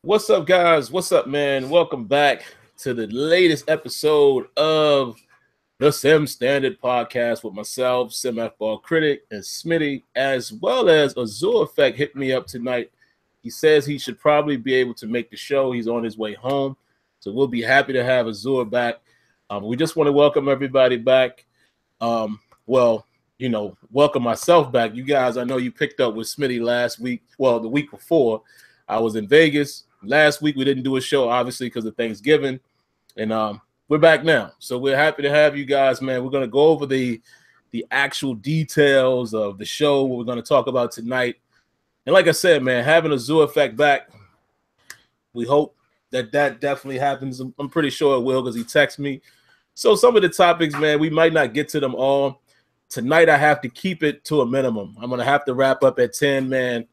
What's up, guys? What's up, man? Welcome back to the latest episode of the Sim Standard Podcast with myself, SimFBallCritic, and Smitty, as well as AzureEffect hit me up tonight. He says he should probably be able to make the show. He's on his way home, so we'll be happy to have Azure back. We just want to welcome everybody back. Welcome myself back. You guys, I know you picked up with Smitty last week. Well, the week before, I was in Vegas. Last week we didn't do a show, obviously, because of Thanksgiving, and we're back now. So we're happy to have you guys, man. We're gonna go over the actual details of the show, what we're gonna talk about tonight. And like I said, man, having AzureEffect back, we hope that definitely happens. I'm pretty sure it will because he texted me. So some of the topics, man, we might not get to them all tonight. I have to keep it to a minimum. I'm gonna have to wrap up at 10, man.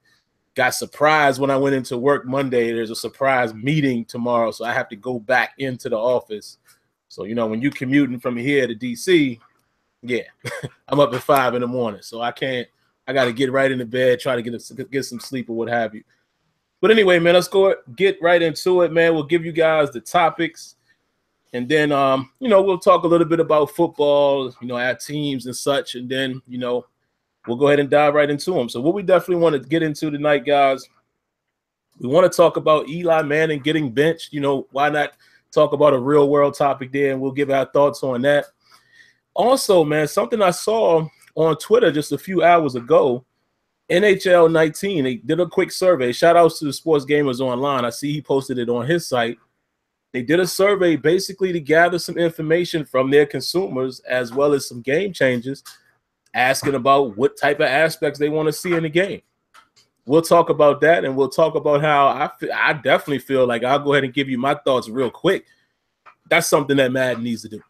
Got surprised when I went into work Monday. There's a surprise meeting tomorrow, so I have to go back into the office. So, when you're commuting from here to DC, yeah, I'm up at 5 in the morning. So I got to get right into bed, try to get some sleep or what have you. But anyway, man, let's get right into it, man. We'll give you guys the topics. And then, we'll talk a little bit about football, our teams and such. And then, we'll go ahead and dive right into them. So what we definitely want to get into tonight, guys, we want to talk about Eli Manning getting benched. Why not talk about a real world topic there, and we'll give our thoughts on that. Also, man, something I saw on Twitter just a few hours ago, NHL 19, they did a quick survey. Shout outs to the Sports Gamers Online. I see he posted it on his site. They did a survey basically to gather some information from their consumers as well as some game changers, asking about what type of aspects they want to see in the game. We'll talk about that, and we'll talk about how I definitely feel like I'll go ahead and give you my thoughts real quick. That's something that Madden needs to do,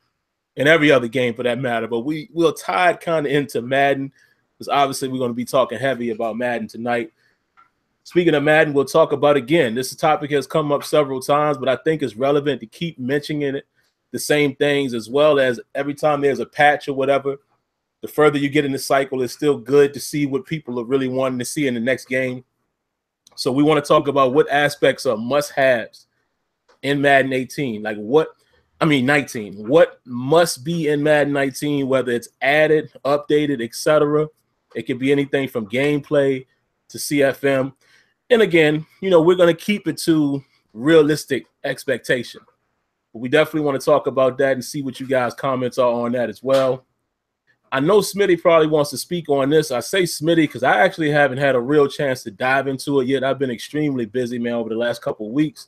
and every other game for that matter. But we'll tie it kind of into Madden, because obviously we're going to be talking heavy about Madden tonight. Speaking of Madden, we'll talk about, again, this topic has come up several times, but I think it's relevant to keep mentioning it, the same things, as well as every time there's a patch or whatever, the further you get in the cycle, it's still good to see what people are really wanting to see in the next game. So we want to talk about what aspects are must-haves in Madden 19. 19. What must be in Madden 19, whether it's added, updated, etc. It could be anything from gameplay to CFM. And again, we're going to keep it to realistic expectation. But we definitely want to talk about that and see what you guys' comments are on that as well. I know Smitty probably wants to speak on this. I say Smitty because I actually haven't had a real chance to dive into it yet. I've been extremely busy, man, over the last couple of weeks.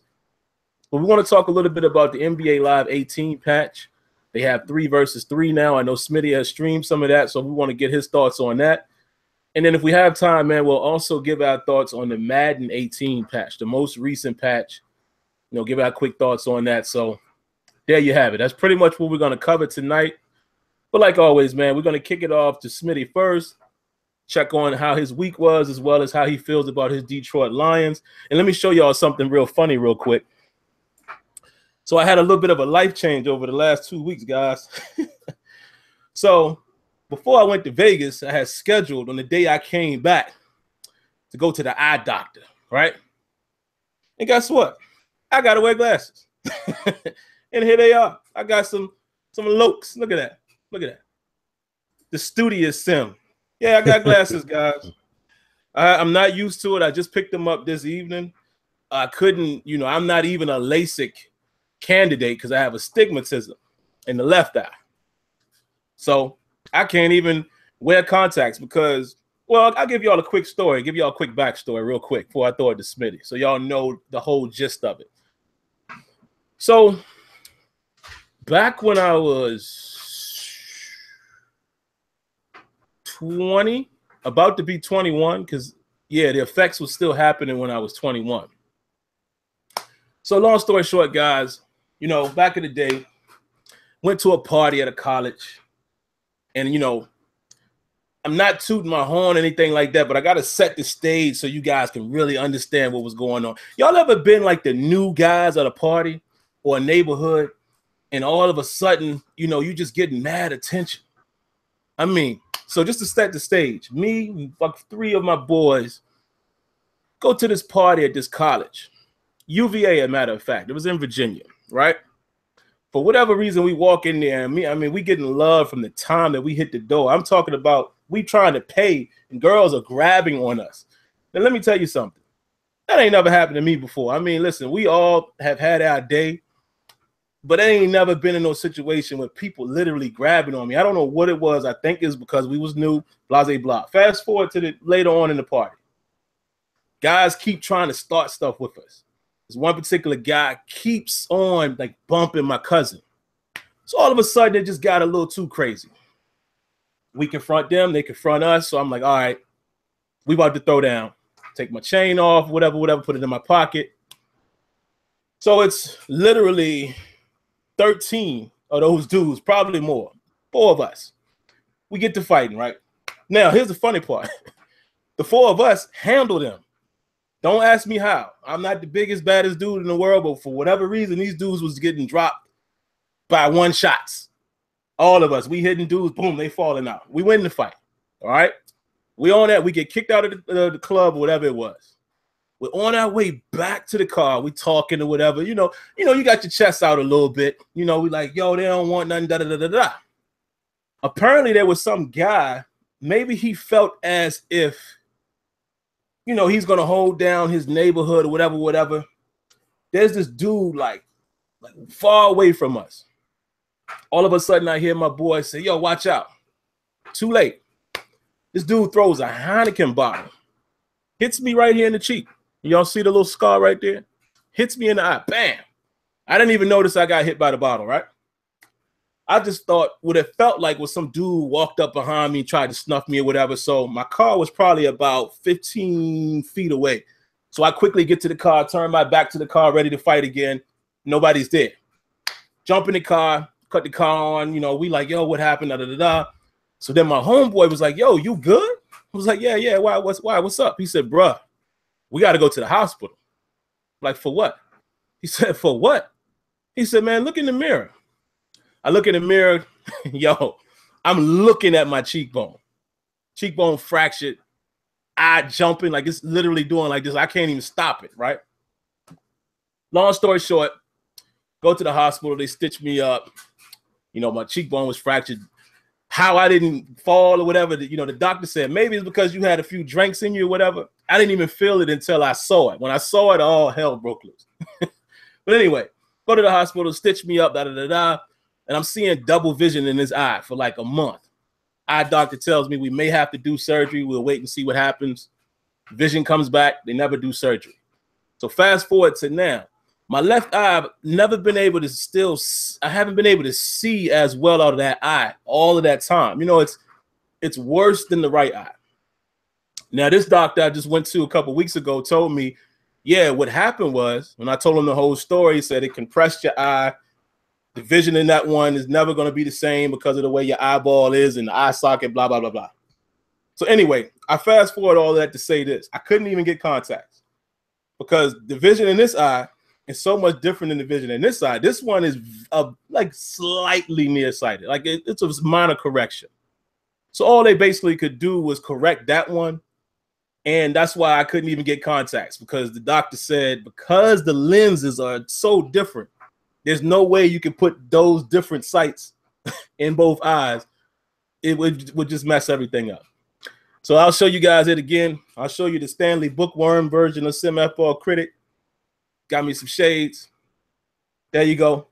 But we want to talk a little bit about the NBA Live 18 patch. They have 3 versus 3 now. I know Smitty has streamed some of that, so we want to get his thoughts on that. And then if we have time, man, we'll also give our thoughts on the Madden 18 patch, the most recent patch. Give our quick thoughts on that. So there you have it. That's pretty much what we're going to cover tonight. But like always, man, we're going to kick it off to Smitty first, check on how his week was, as well as how he feels about his Detroit Lions. And let me show y'all something real funny real quick. So I had a little bit of a life change over the last 2 weeks, guys. So before I went to Vegas, I had scheduled on the day I came back to go to the eye doctor, right? And guess what? I got to wear glasses. And here they are. I got some Lokes. Look at that. Look at that. The Studious Sim. Yeah, I got glasses, guys. I'm not used to it. I just picked them up this evening. I couldn't, I'm not even a LASIK candidate because I have astigmatism in the left eye. So I can't even wear contacts because, well, I'll give y'all a quick story, give y'all a quick backstory real quick before I throw it to Smitty so y'all know the whole gist of it. So back when I was 20, about to be 21, because, yeah, the effects was still happening when I was 21. So long story short, guys, back in the day, went to a party at a college, and, I'm not tooting my horn or anything like that, but I got to set the stage so you guys can really understand what was going on. Y'all ever been like the new guys at a party or a neighborhood, and all of a sudden, you just getting mad attention? I mean, so just to set the stage, me, like 3 of my boys, go to this party at this college. UVA, a matter of fact. It was in Virginia, right? For whatever reason, we walk in there, and we getting love from the time that we hit the door. I'm talking about we trying to pay, and girls are grabbing on us. Now, let me tell you something. That ain't never happened to me before. I mean, listen, we all have had our day, but I ain't never been in no situation where people literally grabbing on me. I don't know what it was. I think it's because we was new, blah, blah, blah. Fast forward to later on in the party. Guys keep trying to start stuff with us. This one particular guy keeps on like bumping my cousin. So all of a sudden, it just got a little too crazy. We confront them, they confront us. So I'm like, all right, we about to throw down. Take my chain off, whatever, put it in my pocket. So it's literally 13 of those dudes, probably more. 4 of us. We get to fighting, right? Now, here's the funny part. The 4 of us handle them. Don't ask me how. I'm not the biggest, baddest dude in the world, but for whatever reason, these dudes was getting dropped by 1 shots. All of us, we hitting dudes, boom, they falling out. We win the fight, all right? We on that. We get kicked out of the club or whatever it was. We're on our way back to the car. We talking or whatever. You know, you got your chest out a little bit. You know, we like, yo, they don't want nothing, da-da-da-da-da. Apparently, there was some guy, maybe he felt as if, you know, he's going to hold down his neighborhood or whatever. There's this dude like far away from us. All of a sudden, I hear my boy say, yo, watch out. Too late. This dude throws a Heineken bottle. Hits me right here in the cheek. Y'all see the little scar right there? Hits me in the eye. Bam. I didn't even notice I got hit by the bottle, right? I just thought what it felt like was some dude walked up behind me and tried to snuff me or whatever. So my car was probably about 15 feet away. So I quickly get to the car, turn my back to the car, ready to fight again. Nobody's there. Jump in the car, cut the car on. You know, we like, yo, what happened? Da, da, da, da. So then my homeboy was like, yo, you good? I was like, yeah. Why? What's up? He said, bruh, we got to go to the hospital. Like, for what? He said, for what? He said, man, look in the mirror. I look in the mirror, yo, I'm looking at my cheekbone fractured, eye jumping, like it's literally doing like this. I can't even stop it, right? Long story short, go to the hospital. They stitched me up. You know, my cheekbone was fractured. How I didn't fall or whatever, you know, the doctor said, maybe it's because you had a few drinks in you or whatever. I didn't even feel it until I saw it. When I saw it, all hell broke loose. But anyway, go to the hospital, stitch me up, da-da-da-da. And I'm seeing double vision in his eye for like a month. Eye doctor tells me we may have to do surgery. We'll wait and see what happens. Vision comes back. They never do surgery. So fast forward to now. My left eye, never been able to I haven't been able to see as well out of that eye all of that time. You know, it's worse than the right eye. Now, this doctor I just went to a couple weeks ago told me, yeah, what happened was when I told him the whole story, he said it compressed your eye. The vision in that one is never going to be the same because of the way your eyeball is and the eye socket, blah, blah, blah, blah. So anyway, I fast forward all that to say this. I couldn't even get contacts because the vision in this eye is so much different than the vision in this eye. This one is like slightly nearsighted. Like it's a minor correction. So all they basically could do was correct that one. And that's why I couldn't even get contacts because the doctor said because the lenses are so different, there's no way you can put those different sights in both eyes. It would just mess everything up. So I'll show you guys it again. I'll show you the Stanley Bookworm version of SimFBallCritic. Got me some shades. There you go.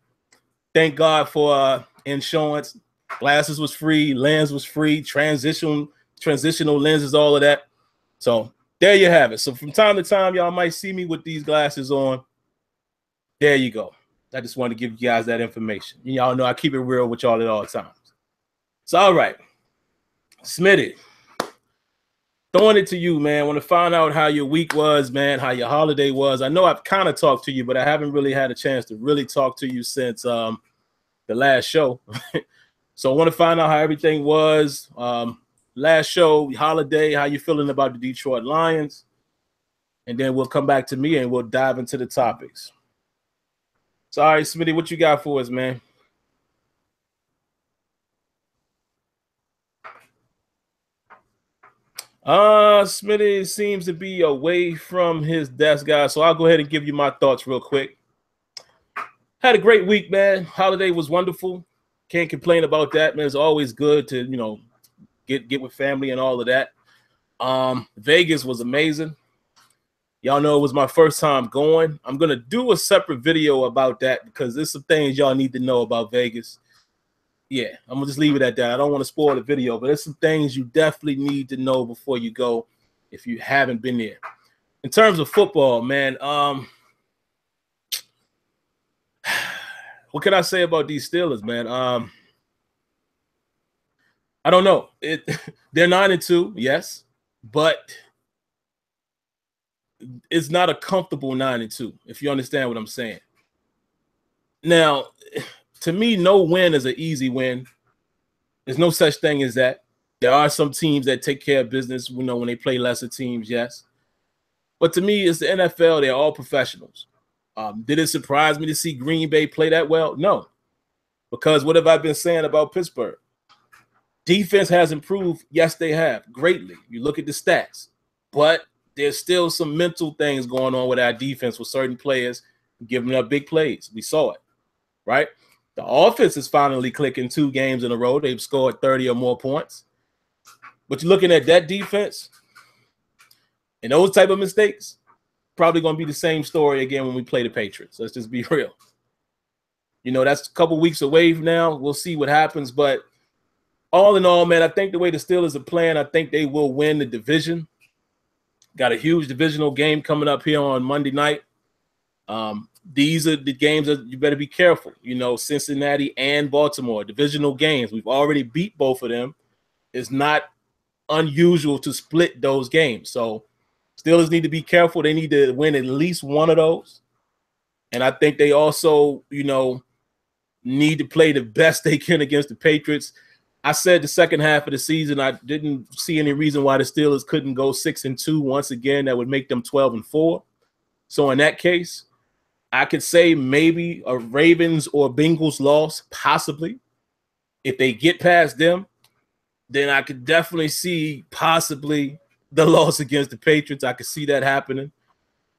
Thank God for insurance. Glasses was free. Lens was free. Transitional lenses, all of that. So there you have it. So from time to time, y'all might see me with these glasses on. There you go. I just wanted to give you guys that information. Y'all know I keep it real with y'all at all times. So, all right. Smitty, throwing it to you, man. I want to find out how your week was, man, how your holiday was. I know I've kind of talked to you, but I haven't really had a chance to really talk to you since the last show. So I want to find out how everything was. Last show, holiday, how you feeling about the Detroit Lions? And then we'll come back to me and we'll dive into the topics. So, all right, Smitty, what you got for us, man? Smitty seems to be away from his desk, guys. So I'll go ahead and give you my thoughts real quick. Had a great week, man. Holiday was wonderful. Can't complain about that, man. It's always good to, get with family and all of that. Vegas was amazing. Y'all know it was my first time going. I'm gonna do a separate video about that because there's some things y'all need to know about Vegas. Yeah, I'm gonna just leave it at that. I don't want to spoil the video, but there's some things you definitely need to know before you go if you haven't been there. In terms of football, man, what can I say about these Steelers, man? I don't know. They're 9-2, yes, but it's not a comfortable 9-2, if you understand what I'm saying. Now, to me, no win is an easy win. There's no such thing as that. There are some teams that take care of business, when they play lesser teams, yes. But to me, it's the NFL. They're all professionals. Did it surprise me to see Green Bay play that well? No. Because what have I been saying about Pittsburgh? Defense has improved. Yes, they have. Greatly. You look at the stats. But there's still some mental things going on with our defense with certain players giving up big plays. We saw it, right? The offense is finally clicking 2 games in a row. They've scored 30 or more points. But you're looking at that defense and those type of mistakes, probably going to be the same story again when we play the Patriots. Let's just be real. That's a couple weeks away now. We'll see what happens. But all in all, man, I think the way the Steelers are playing, I think they will win the division. Got a huge divisional game coming up here on Monday night. These are the games that you better be careful. Cincinnati and Baltimore, divisional games. We've already beat both of them. It's not unusual to split those games. So Steelers need to be careful. They need to win at least one of those. And I think they also, need to play the best they can against the Patriots. I said the second half of the season, I didn't see any reason why the Steelers couldn't go 6-2 once again. That would make them 12-4. So in that case, I could say maybe a Ravens or Bengals loss, possibly. If they get past them, then I could definitely see possibly the loss against the Patriots. I could see that happening.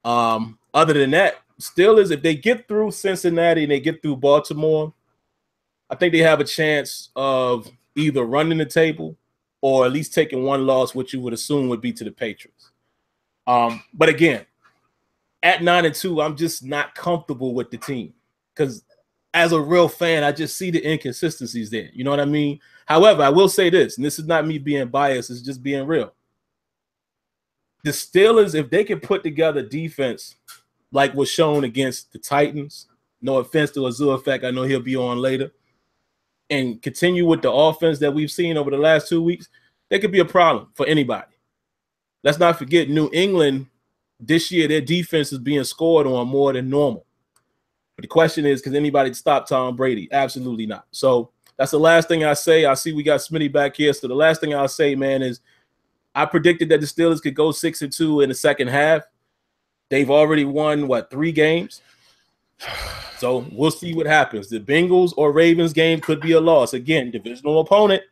Other than that, Steelers, if they get through Cincinnati and they get through Baltimore, I think they have a chance of either running the table or at least taking one loss, which you would assume would be to the Patriots. But again, at 9-2, I'm just not comfortable with the team because as a real fan, I just see the inconsistencies there. You know what I mean? However, I will say this, and this is not me being biased, it's just being real. The Steelers, if they can put together defense like was shown against the Titans, no offense to AzureEffect, I know he'll be on later, and continue with the offense that we've seen over the last 2 weeks, they could be a problem for anybody. Let's not forget New England this year, their defense is being scored on more than normal. But the question is, can anybody stop Tom Brady? Absolutely not. So that's the last thing I say. I see we got Smitty back here. So the last thing I'll say, man, is I predicted that the Steelers could go 6-2 in the second half. They've already won, 3 games? So we'll see what happens. The Bengals or Ravens game could be a loss. Again, divisional opponent.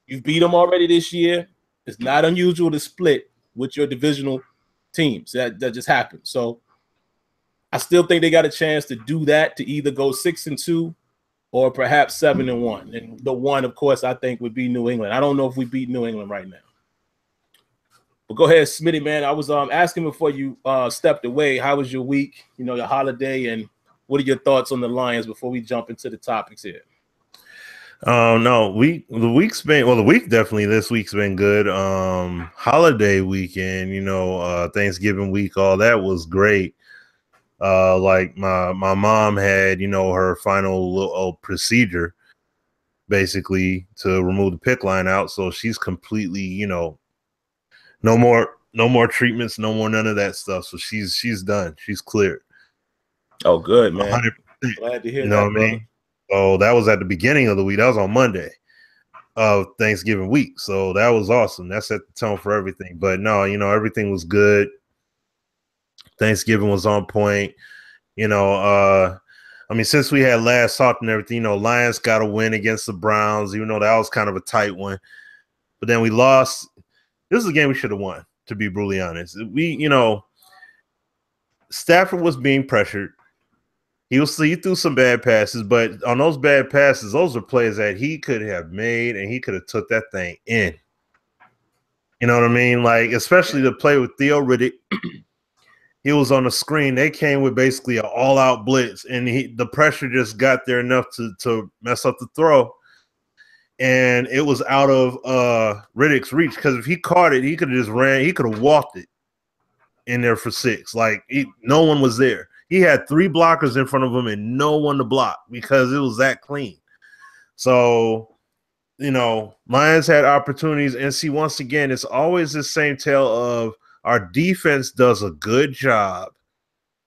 You've beat them already this year. It's not unusual to split with your divisional teams. That just happened. So I still think they got a chance to do that, to either go 6-2 or perhaps 7-1. And the one, of course, I think would be New England. I don't know if we beat New England right now. But go ahead, Smitty, man. I was asking before you stepped away, how was your week, your holiday, and what are your thoughts on the Lions before we jump into the topics here? No, the week's been, the week definitely this week's been good. Holiday weekend, Thanksgiving week, all that was great. Like my mom had, her final little procedure basically to remove the PICC line out. So she's completely, no more treatments, no more none of that stuff. So she's done. She's cleared. Oh, good, man. 100%. Glad to hear that, what I mean? So that was at the beginning of the week. That was on Monday of Thanksgiving week. So that was awesome. That set the tone for everything. But no, everything was good. Thanksgiving was on point. Since we had last talked and everything, Lions got a win against the Browns, even though that was kind of a tight one. But then we lost This is a game we should have won, to be brutally honest. Stafford was being pressured. He threw some bad passes, but on those bad passes, those are plays that he could have made, and he could have took that thing in. You know what I mean? Like, especially the play with Theo Riddick. He was on the screen. They came with basically an all-out blitz, and the pressure just got there enough to mess up the throw. And it was out of Riddick's reach, because if he caught it, he could have just ran. He could have walked it in there for 6. Like, no one was there. He had 3 blockers in front of him and no one to block because it was that clean. So, Lions had opportunities. And see, once again, it's always the same tale of our defense does a good job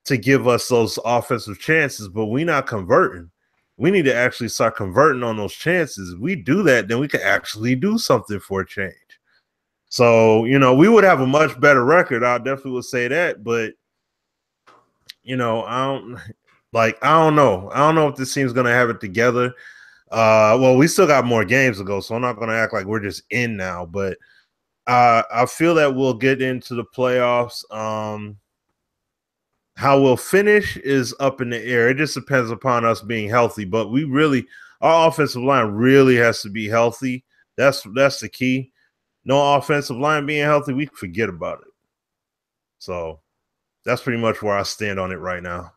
to give us those offensive chances, but we're not converting. We need to actually start converting on those chances. If we do that, then we can actually do something for a change. So, we would have a much better record. I definitely would say that, but I don't know. I don't know if this team's going to have it together. Well, we still got more games to go, so I'm not going to act like we're just in now, but I feel that we'll get into the playoffs. How we'll finish is up in the air. It just depends upon us being healthy, but our offensive line really has to be healthy. That's the key. No offensive line being healthy, we can forget about it. So that's pretty much where I stand on it right now.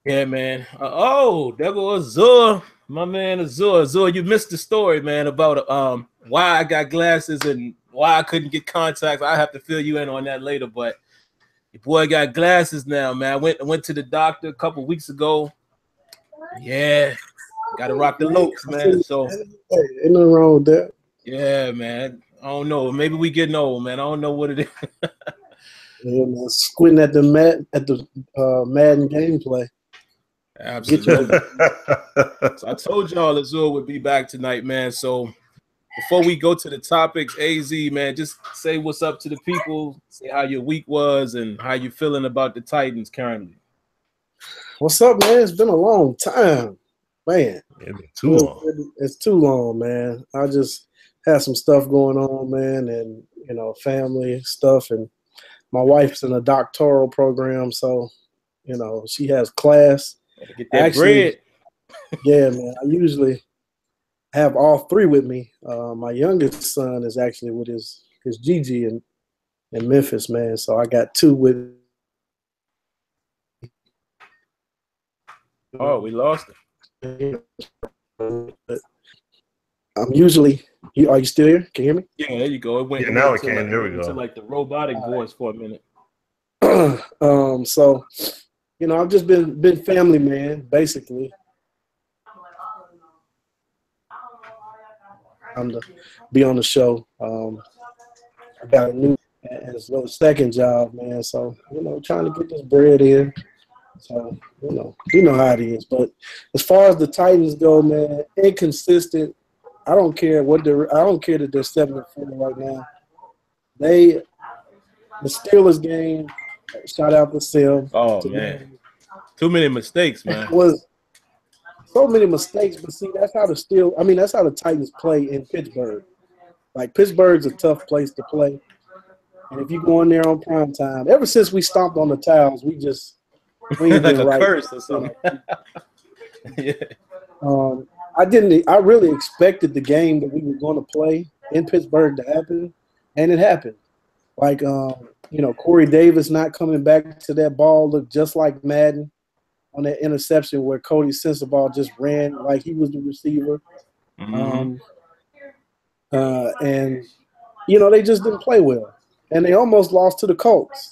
Yeah, man. There goes Azure. My man Azure. Azure, you missed the story, man, about why I got glasses and why I couldn't get contacts. I have to fill you in on that later, but your boy got glasses now, man. I went to the doctor a couple weeks ago. Yeah, gotta rock the lopes, man. So hey, ain't nothing wrong with that. Yeah, man. I don't know. Maybe we getting old, man. I don't know what it is. Yeah, man. Squinting at the Madden gameplay. Absolutely. So I told y'all Azure would be back tonight, man. So before we go to the topics, AZ, man, just say what's up to the people. Say how your week was and how you feeling about the Titans currently. What's up, man? It's been a long time, man. It's too long. It's too long, man. I just had some stuff going on, man, and family stuff, and my wife's in a doctoral program, so she has class. Get that bread. Yeah, man. I usually have all 3 with me. My youngest son is actually with his Gigi in Memphis, man. So I got 2 with. Oh, we lost it. I'm usually. Are you still here? Can you hear me? Yeah, there you go. It went. Yeah, now we can. There we go. To like the robotic voice for a minute. So, I've just been family man, basically. I'm to be on the show. I got a new as well second job, man. So trying to get this bread in. So you know how it is. But as far as the Titans go, man, inconsistent. I don't care that they're 7-4 right now. The Steelers game. Shout out to Sim. Oh man, too many mistakes, man. It was so many mistakes, but see, that's how the Titans play in Pittsburgh. Like, Pittsburgh's a tough place to play, and if you go in there on prime time, ever since we stomped on the towels, we ain't like been a right. curse or something. Yeah. I really expected the game that we were going to play in Pittsburgh to happen, and it happened. Like, Corey Davis not coming back to that ball looked just like Madden on that interception where Cody Sensabaugh just ran like he was the receiver. Mm-hmm. And they just didn't play well. And they almost lost to the Colts.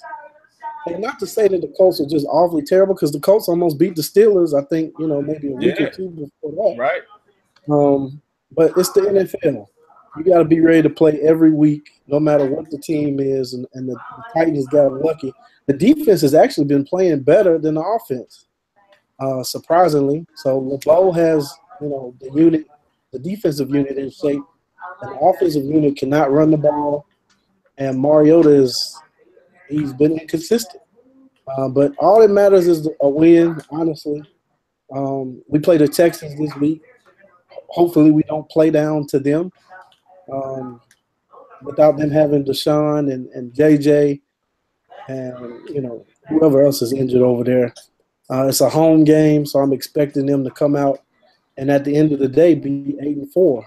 And not to say that the Colts are just awfully terrible, because the Colts almost beat the Steelers, I think, maybe a week or 2 before that. Right. But it's the NFL. You got to be ready to play every week, no matter what the team is. And the Titans got lucky. The defense has actually been playing better than the offense, surprisingly. So LeBeau has, the defensive unit in shape, and the offensive unit cannot run the ball. And Mariota he's been inconsistent. But all that matters is a win, honestly. We play the Texans this week. Hopefully we don't play down to them. without them having Deshaun and JJ and, you know, whoever else is injured over there. It's a home game, so I'm expecting them to come out and at the end of the day be 8-4.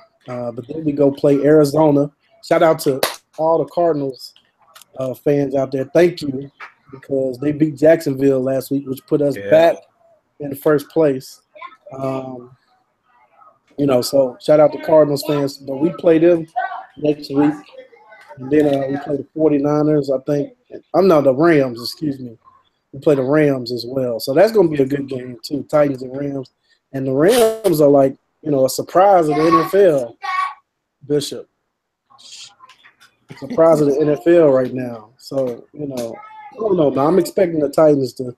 But then we go play Arizona. Shout out to all the Cardinals fans out there. Thank you, because they beat Jacksonville last week, which put us back in first place. You know, so shout out to Cardinals fans. But we play them next week. And then we play the 49ers, I think. The Rams, excuse me. We play the Rams as well. So that's going to be a good game, too, Titans and Rams. And the Rams are like, you know, a surprise of the NFL, Bishop. A surprise of the NFL right now. So, you know, I don't know. Now I'm expecting the Titans to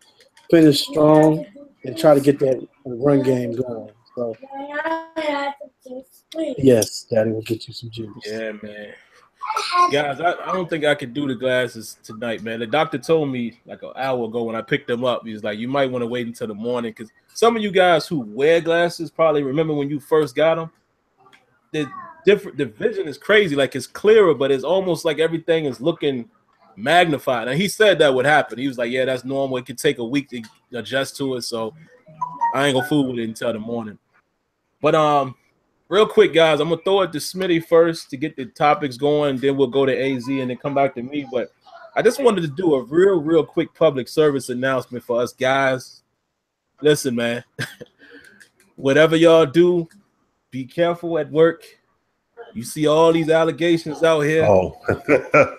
finish strong and try to get that run game going. So, yes, Daddy will get you some juice. Yeah, man. Guys, I don't think I could do the glasses tonight, man. The doctor told me like an hour ago when I picked them up, he was like, you might want to wait until the morning, because some of you guys who wear glasses probably remember when you first got them. The vision is crazy. Like, it's clearer, but it's almost like everything is looking magnified. And he said that would happen. He was like, yeah, that's normal. It could take a week to adjust to it, so I ain't gonna fool with it until the morning. But real quick, guys, I'm gonna throw it to Smitty first to get the topics going. Then we'll go to AZ and then come back to me. But I just wanted to do a real quick public service announcement for us guys. Listen, man, whatever y'all do, be careful at work. You see all these allegations out here. Oh,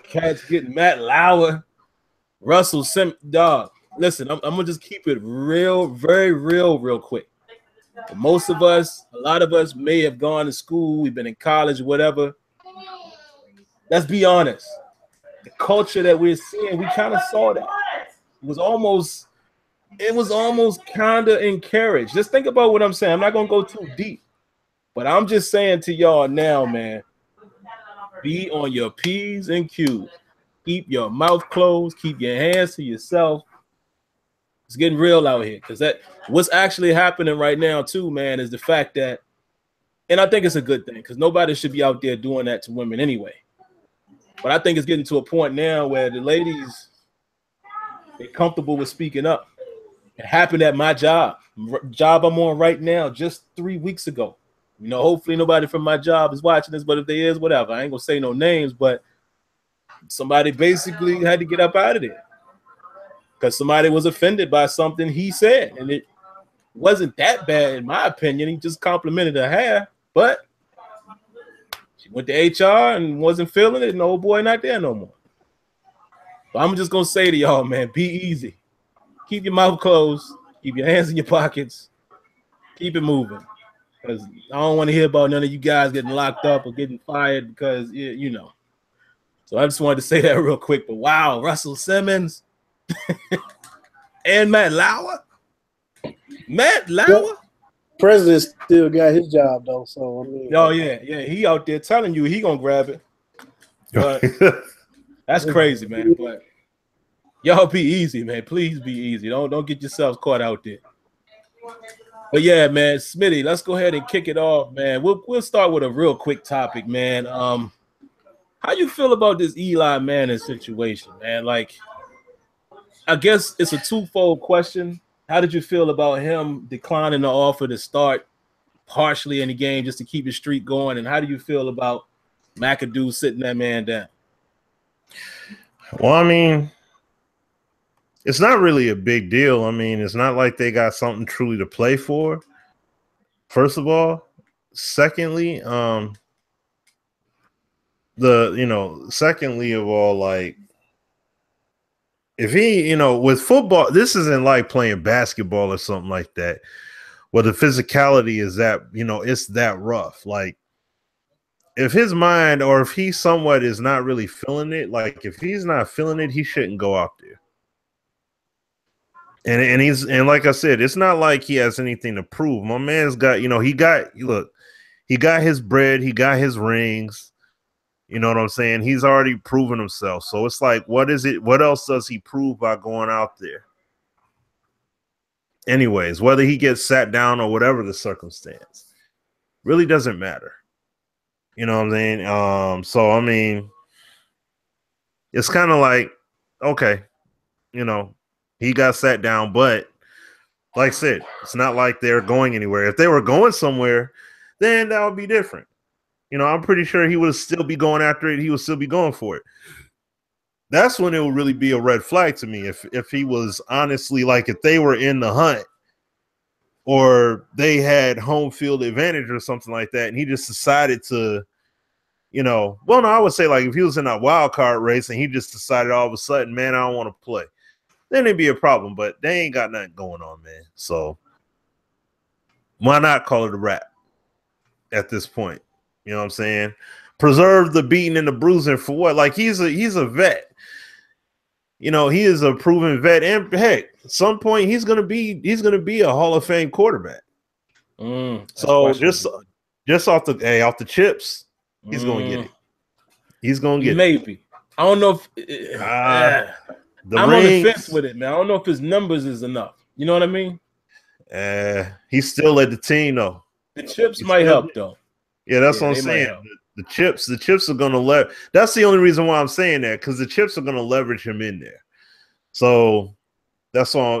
Cats getting Matt Lauer, Russell Simmons. Dog, listen, I'm gonna just keep it very real quick. Most of us, a lot of us may have gone to school, we've been in college, whatever. Let's be honest. The culture that we're seeing, we kind of saw that. It was almost kind of encouraged. Just think about what I'm saying. I'm not going to go too deep, but I'm just saying to y'all now, man, be on your P's and Q's. Keep your mouth closed. Keep your hands to yourself. It's getting real out here, because what's actually happening right now too, man, is the fact that, and I think it's a good thing, because nobody should be out there doing that to women anyway. But I think it's getting to a point now where the ladies, they're comfortable with speaking up. It happened at my job I'm on right now just 3 weeks ago. You know, hopefully nobody from my job is watching this, but if they is, whatever. I ain't gonna say no names, but somebody basically had to get up out of there, because somebody was offended by something he said, and it wasn't that bad in my opinion. He just complimented her hair, but she went to HR and wasn't feeling it, and the old boy not there no more. So I'm just gonna say to y'all, man, be easy. Keep your mouth closed. Keep your hands in your pockets. Keep it moving, because I don't want to hear about none of you guys getting locked up or getting fired because, you know. So I just wanted to say that real quick. But wow, Russell Simmons and Matt Lauer. Well, President still got his job though, so I mean. Oh yeah, he out there telling you he gonna grab it. But that's crazy, man. But y'all be easy, man. Please be easy. Don't get yourselves caught out there. But yeah, man, Smitty, let's go ahead and kick it off, man. We'll start with a real quick topic, man. How you feel about this Eli Manning situation, man? Like, I guess it's a twofold question. How did you feel about him declining the offer to start partially in the game just to keep his streak going? And how do you feel about McAdoo sitting that man down? Well, I mean, it's not really a big deal. I mean, it's not like they got something truly to play for, first of all. Secondly, secondly of all, like, if he, with football, this isn't like playing basketball or something like that, where the physicality is that, it's that rough. Like, if his mind, or if he somewhat is not really feeling it, like, if he's not feeling it, he shouldn't go out there. And like I said, it's not like he has anything to prove. My man's got, he got his bread, he got his rings. You know what I'm saying? He's already proven himself. So it's like, what is it? What else does he prove by going out there? Anyways, whether he gets sat down or whatever the circumstance, really doesn't matter. You know what I'm saying? So, I mean, it's kind of like, okay, he got sat down, but like I said, it's not like they're going anywhere. If they were going somewhere, then that would be different. I'm pretty sure he would still be going after it. He would still be going for it. That's when it would really be a red flag to me. If he was honestly, like, if they were in the hunt or they had home field advantage or something like that, and he just decided to, well, no, I would say, like, if he was in a wild card race and he just decided all of a sudden, man, I don't want to play, then it'd be a problem. But they ain't got nothing going on, man. So why not call it a wrap at this point? You know what I'm saying? Preserve the beating and the bruising for what? Like, he's a vet. He is a proven vet, and heck, at some point he's gonna be a Hall of Fame quarterback. So just off the chips, he's gonna get it. He's gonna get maybe. it. I don't know if I'm on the fence with it, man. I don't know if his numbers is enough. You know what I mean? He's still led the team though. The chips might help though. Yeah, that's what I'm saying. The chips are gonna that's the only reason why I'm saying that, because the chips are gonna leverage him in there. So that's all,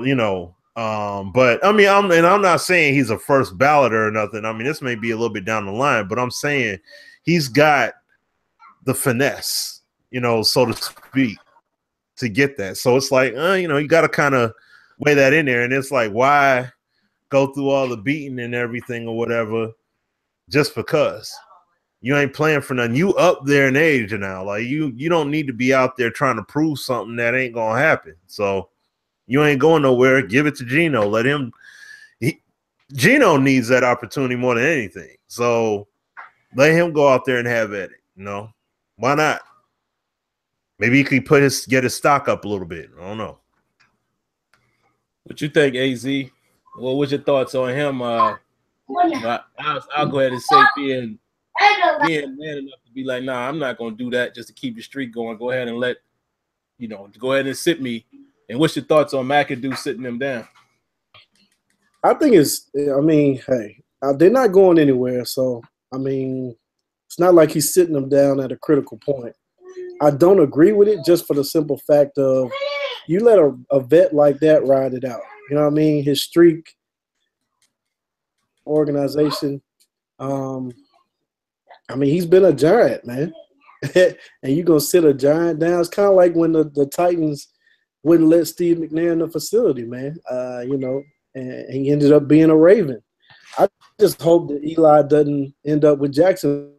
but I mean, I'm not saying he's a first balloter or nothing. I mean, this may be a little bit down the line, but I'm saying he's got the finesse, so to speak, to get that. So it's like, you got to kind of weigh that in there. And it's like, why go through all the beating and everything or whatever just because? You ain't playing for nothing. You up there in age now. Like, you don't need to be out there trying to prove something that ain't gonna happen. So you ain't going nowhere. Give it to Geno. Geno needs that opportunity more than anything. So let him go out there and have at it. Why not? Maybe he could get his stock up a little bit. I don't know. What you think, AZ? Well, what's your thoughts on him? I'll go ahead and say being man enough to be like, nah, I'm not gonna do that just to keep the streak going. Go ahead and go ahead and sit me. And what's your thoughts on McAdoo sitting them down? I think hey, they're not going anywhere. So, it's not like he's sitting them down at a critical point. I don't agree with it just for the simple fact of you let a vet like that ride it out. You know what I mean? His streak, organization, he's been a giant, man. And you're going to sit a giant down. It's kind of like when the Titans wouldn't let Steve McNair in the facility, man. And he ended up being a Raven. I just hope that Eli doesn't end up with Jackson.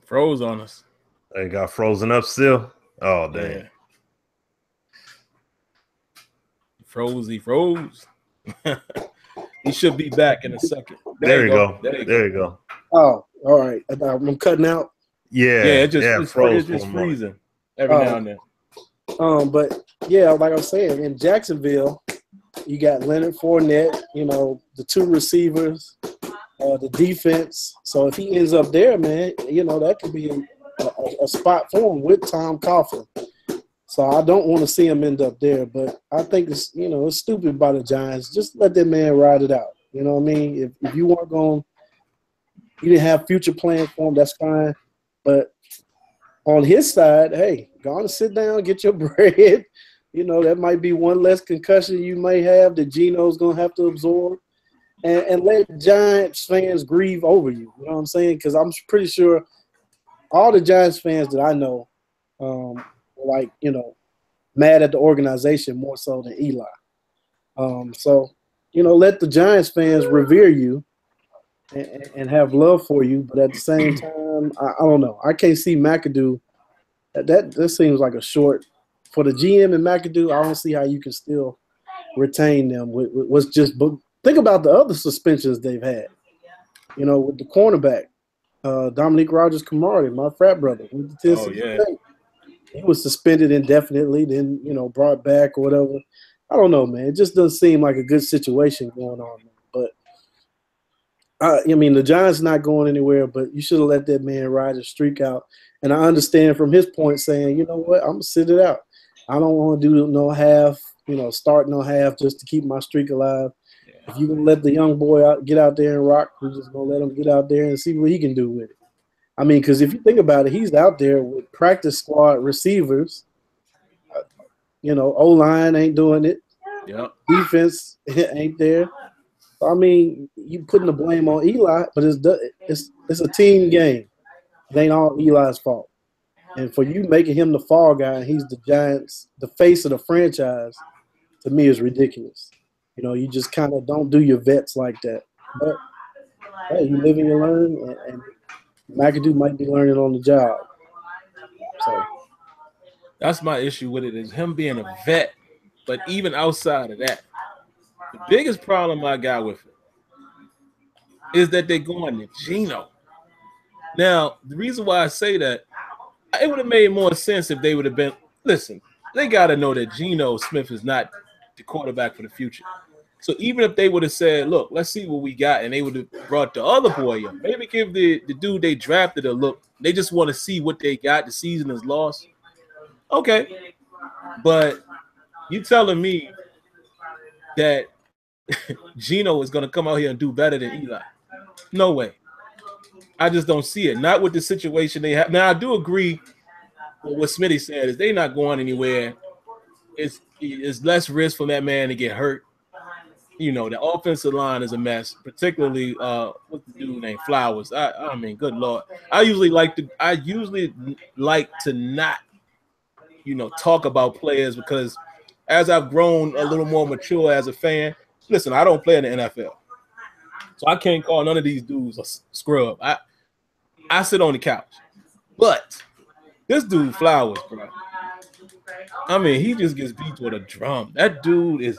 Froze on us. They got frozen up still? Oh, dang. Yeah. He froze. He should be back in a second. There you go. There you go. Oh, all right. I'm cutting out. Yeah. It's just freezing every now and then. But yeah, like I was saying, in Jacksonville, you got Leonard Fournette, the two receivers, the defense. So if he ends up there, man, that could be a spot for him with Tom Coughlin. So I don't want to see him end up there, but I think it's it's stupid by the Giants. Just let that man ride it out. You know what I mean? If you weren't going, you didn't have future plans for him, that's fine. But on his side, hey, go on and sit down, get your bread. That might be one less concussion you may have that Geno's going to have to absorb. And let Giants fans grieve over you. You know what I'm saying? Because I'm pretty sure all the Giants fans that I know, mad at the organization more so than Eli. So, let the Giants fans revere you and have love for you. But at the same time, I don't know. I can't see McAdoo. That seems like a short – for the GM and McAdoo, I don't see how you can still retain them. What's just – think about the other suspensions they've had. With the cornerback, Dominique Rodgers-Cromartie, my frat brother. He was suspended indefinitely, then, brought back or whatever. I don't know, man. It just doesn't seem like a good situation going on. But, the Giants not going anywhere, but you should have let that man ride his streak out. And I understand from his point saying, you know what, I'm going to sit it out. I don't want to do no half, start no half just to keep my streak alive. if you're gonna let the young boy get out there and rock, we're just gonna let him get out there and see what he can do with it. I mean, because if you think about it, he's out there with practice squad receivers. O-line ain't doing it. Yep. Defense ain't there. I mean, you putting the blame on Eli, but it's a team game. It ain't all Eli's fault. And for you making him the fall guy, and he's the Giants, the face of the franchise, to me is ridiculous. You just kind of don't do your vets like that. But hey, you live and you learn, and McAdoo might be learning on the job. So that's my issue with it, is him being a vet. But even outside of that, the biggest problem I got with it is that they're going to Geno. Now, the reason why I say that, it would have made more sense if they would have been, listen, they got to know that Geno Smith is not the quarterback for the future. So even if they would have said, look, let's see what we got, and they would have brought the other boy up, maybe give the dude they drafted a look. They just want to see what they got. The season is lost. Okay. But you telling me that Geno is going to come out here and do better than Eli? No way. I just don't see it. Not with the situation they have. Now, I do agree with what Smitty said, is they not going anywhere. It's less risk for that man to get hurt. The offensive line is a mess, particularly what's the dude named Flowers. I mean, good Lord. I usually like to not, talk about players, because as I've grown a little more mature as a fan, listen, I don't play in the NFL. So I can't call none of these dudes a scrub. I sit on the couch. But this dude Flowers, bro, I mean, he just gets beat with a drum. That dude is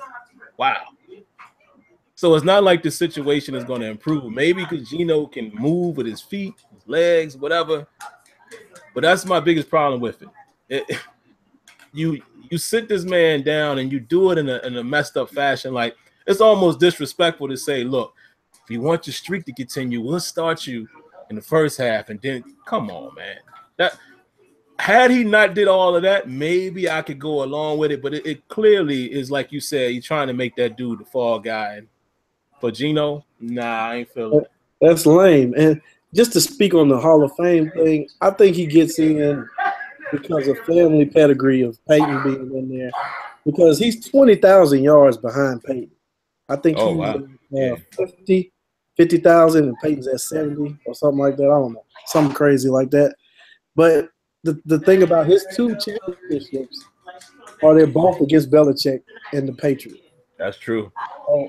wow. So it's not like the situation is going to improve. Maybe because Geno can move with his feet, his legs, whatever. But that's my biggest problem with it. You sit this man down and you do it in a messed up fashion. Like, it's almost disrespectful to say, look, if you want your streak to continue, we'll start you in the first half, and then come on, man. That had he not did all of that, maybe I could go along with it. But it clearly is, like you said, he's trying to make that dude the fall guy. And for Geno, nah, I ain't feeling it. That's lame. And just to speak on the Hall of Fame thing, I think he gets in because of family pedigree of Peyton being in there, because he's 20,000 yards behind Peyton. I think he's 50,000 and Peyton's at 70 or something like that. I don't know, something crazy like that. But the thing about his two championships are they're both against Belichick and the Patriots. That's true.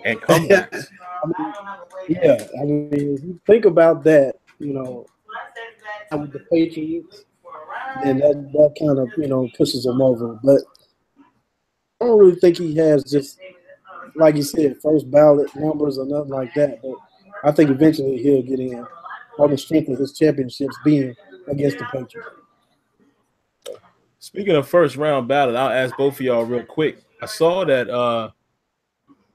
And comebacks. I mean, if you think about that, with the Patriots, then that kind of, pushes him over. But I don't really think he has, just like you said, first ballot numbers or nothing like that. But I think eventually he'll get in on the strength of his championships being against the Patriots. Speaking of first round ballot, I'll ask both of y'all real quick. I saw that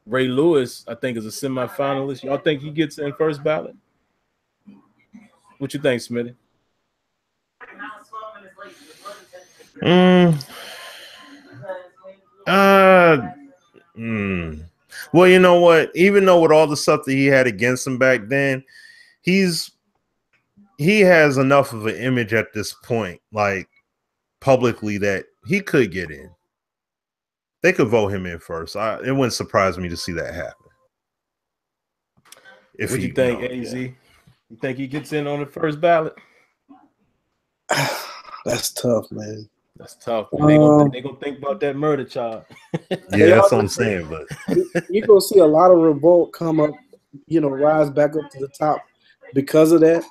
Ray Lewis, I think, is a semifinalist. Y'all think he gets in first ballot? What you think, Smitty? Well, you know what? Even though with all the stuff that he had against him back then, he has enough of an image at this point, like publicly, that he could get in. They could vote him in first. It wouldn't surprise me to see that happen. What you think, AZ? Yeah. You think he gets in on the first ballot? That's tough, man. That's tough. They're gonna think about that murder charge. Yeah, that's what I'm saying. But you're gonna see a lot of revolt come up, rise back up to the top because of that.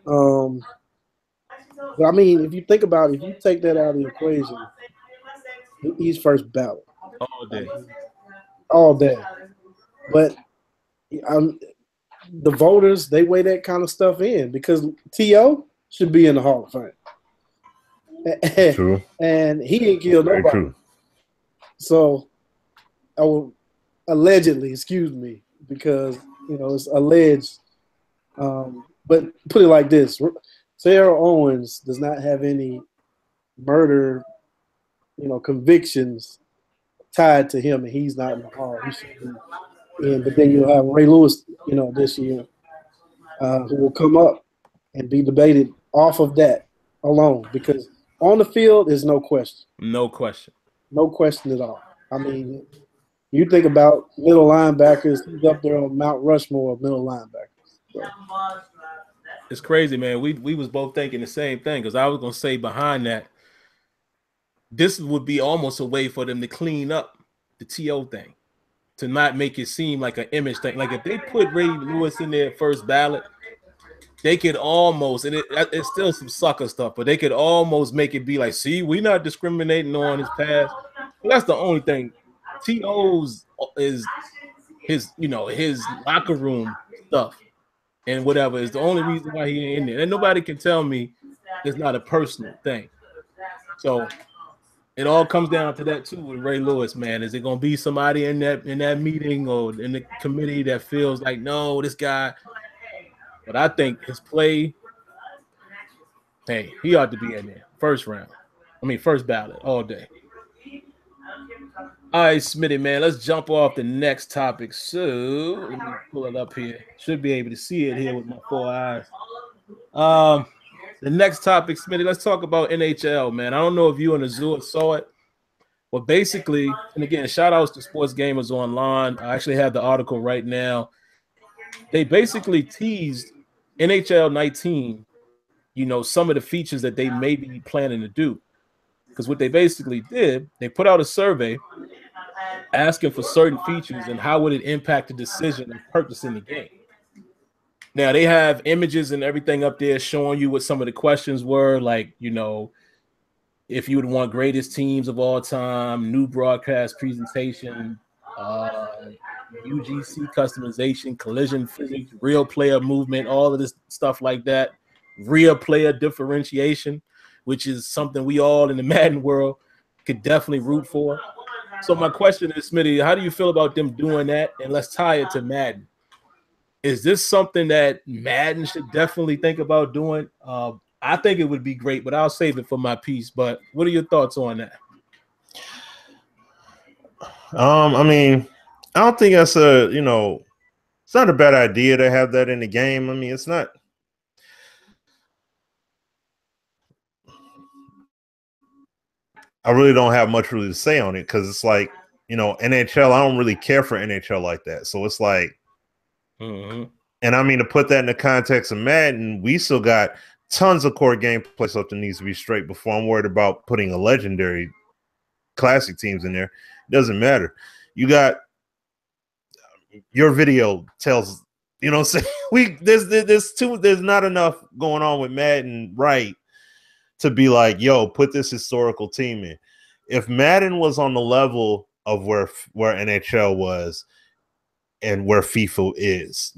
But I mean, if you think about it, if you take that out of the equation, he's first ballot all day. But the voters, they weigh that kind of stuff in, because T.O. should be in the Hall of Fame. True. And he ain't killed nobody. True. So, allegedly, excuse me, because it's alleged. But put it like this: Sarah Owens does not have any murder, convictions tied to him, and he's not in the Hall. but then you'll have Ray Lewis, this year, who will come up and be debated off of that alone, because on the field is no question. No question. No question at all. I mean, you think about middle linebackers, he's up there on Mount Rushmore of middle linebackers. So. It's crazy, man. We was both thinking the same thing, because I was going to say behind that, this would be almost a way for them to clean up the TO thing, to not make it seem like an image thing. Like if they put Ray Lewis in their first ballot, they could almost, and it's still some sucker stuff, but they could almost make it be like, see, we're not discriminating on his past. But that's the only thing. TO's is his locker room stuff and whatever is the only reason why he ain't in there. And nobody can tell me it's not a personal thing. So it all comes down to that too with Ray Lewis, man. Is it gonna be somebody in that meeting or in the committee that feels like, no, this guy? But I think his play, hey, he ought to be in there. First ballot all day. All right, Smitty, man, let's jump off the next topic. So let me pull it up here. Should be able to see it here with my 4 eyes. The next topic, Smitty, let's talk about NHL, man. I don't know if you and Azure saw it, but basically, and again, shout outs to Sports Gamers Online. I actually have the article right now. They basically teased NHL 19, some of the features that they may be planning to do. Because what they basically did, they put out a survey asking for certain features and how would it impact the decision of purchasing the game. Now, they have images and everything up there showing you what some of the questions were, like, if you would want greatest teams of all time, new broadcast presentation, UGC customization, collision physics, real player movement, all of this stuff like that, real player differentiation, which is something we all in the Madden world could definitely root for. So my question is, Smitty, how do you feel about them doing that? And let's tie it to Madden. Is this something that Madden should definitely think about doing? I think it would be great, but I'll save it for my piece. But what are your thoughts on that? I mean, I don't think that's it's not a bad idea to have that in the game. I mean, it's not. I really don't have much really to say on it because it's like, NHL, I don't really care for NHL like that. So it's like, and I mean, to put that in the context of Madden, we still got tons of core gameplay stuff that needs to be straight before I'm worried about putting a legendary classic teams in there. It doesn't matter. You got your video tells, what I'm saying? There's not enough going on with Madden, right, to be like, yo, put this historical team in. If Madden was on the level of where NHL was and where FIFA is,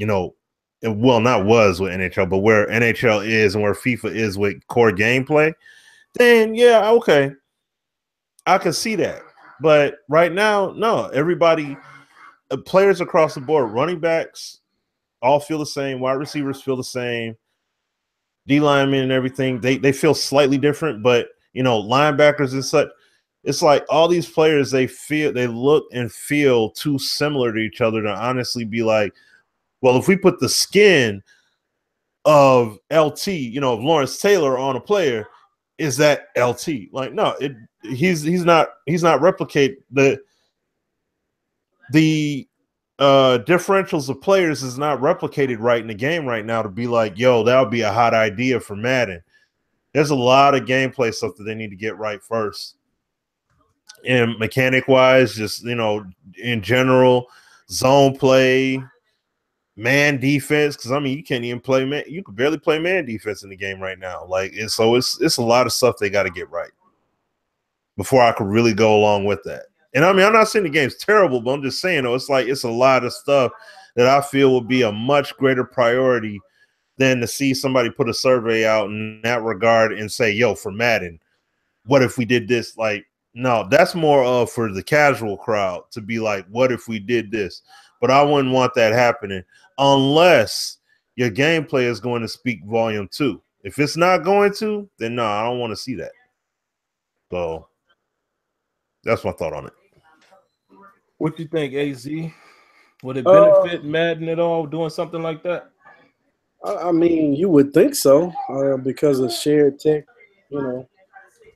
well, not was with NHL, but where NHL is and where FIFA is with core gameplay, then yeah, okay, I can see that. But right now, no, everybody, players across the board, running backs all feel the same, wide receivers feel the same, D linemen and everything, they feel slightly different, but linebackers and such, it's like all these players, they look and feel too similar to each other to honestly be like, well, if we put the skin of LT, of Lawrence Taylor on a player, is that LT? Like, no, he's not replicate the differentials of players is not replicated right in the game right now to be like, yo, that would be a hot idea for Madden. There's a lot of gameplay stuff that they need to get right first. And mechanic wise, just, in general, zone play, man defense, because I mean, you can't even play man. You could barely play man defense in the game right now. Like, and so it's a lot of stuff they got to get right before I could really go along with that. And I mean, I'm not saying the game's terrible, but I'm just saying, it's like it's a lot of stuff that I feel would be a much greater priority than to see somebody put a survey out in that regard and say, yo, for Madden, what if we did this? Like, no, that's more of for the casual crowd to be like, what if we did this? But I wouldn't want that happening unless your gameplay is going to speak volume too. If it's not going to, then no, I don't want to see that. So that's my thought on it. What you think, AZ? Would it benefit Madden at all doing something like that? I mean, you would think so because of shared tech,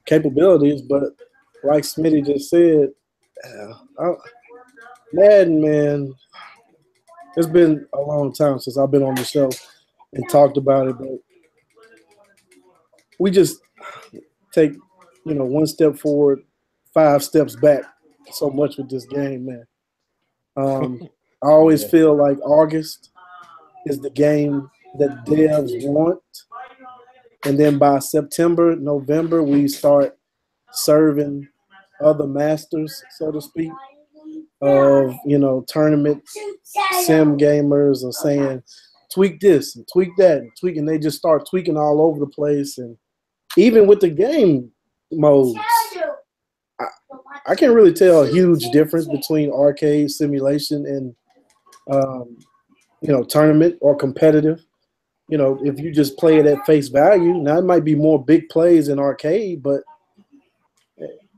capabilities. But like Smitty just said, Madden, man, it's been a long time since I've been on the show and talked about it. But we just take, one step forward, 5 steps back so much with this game, man. I always feel like August is the game that devs want. And then by September, November, we start serving other masters, so to speak, of, tournament sim gamers and saying, tweak this and tweak that and tweak, and they just start tweaking all over the place. And even with the game modes, I can't really tell a huge difference between arcade simulation and tournament or competitive. If you just play it at face value, now it might be more big plays in arcade, but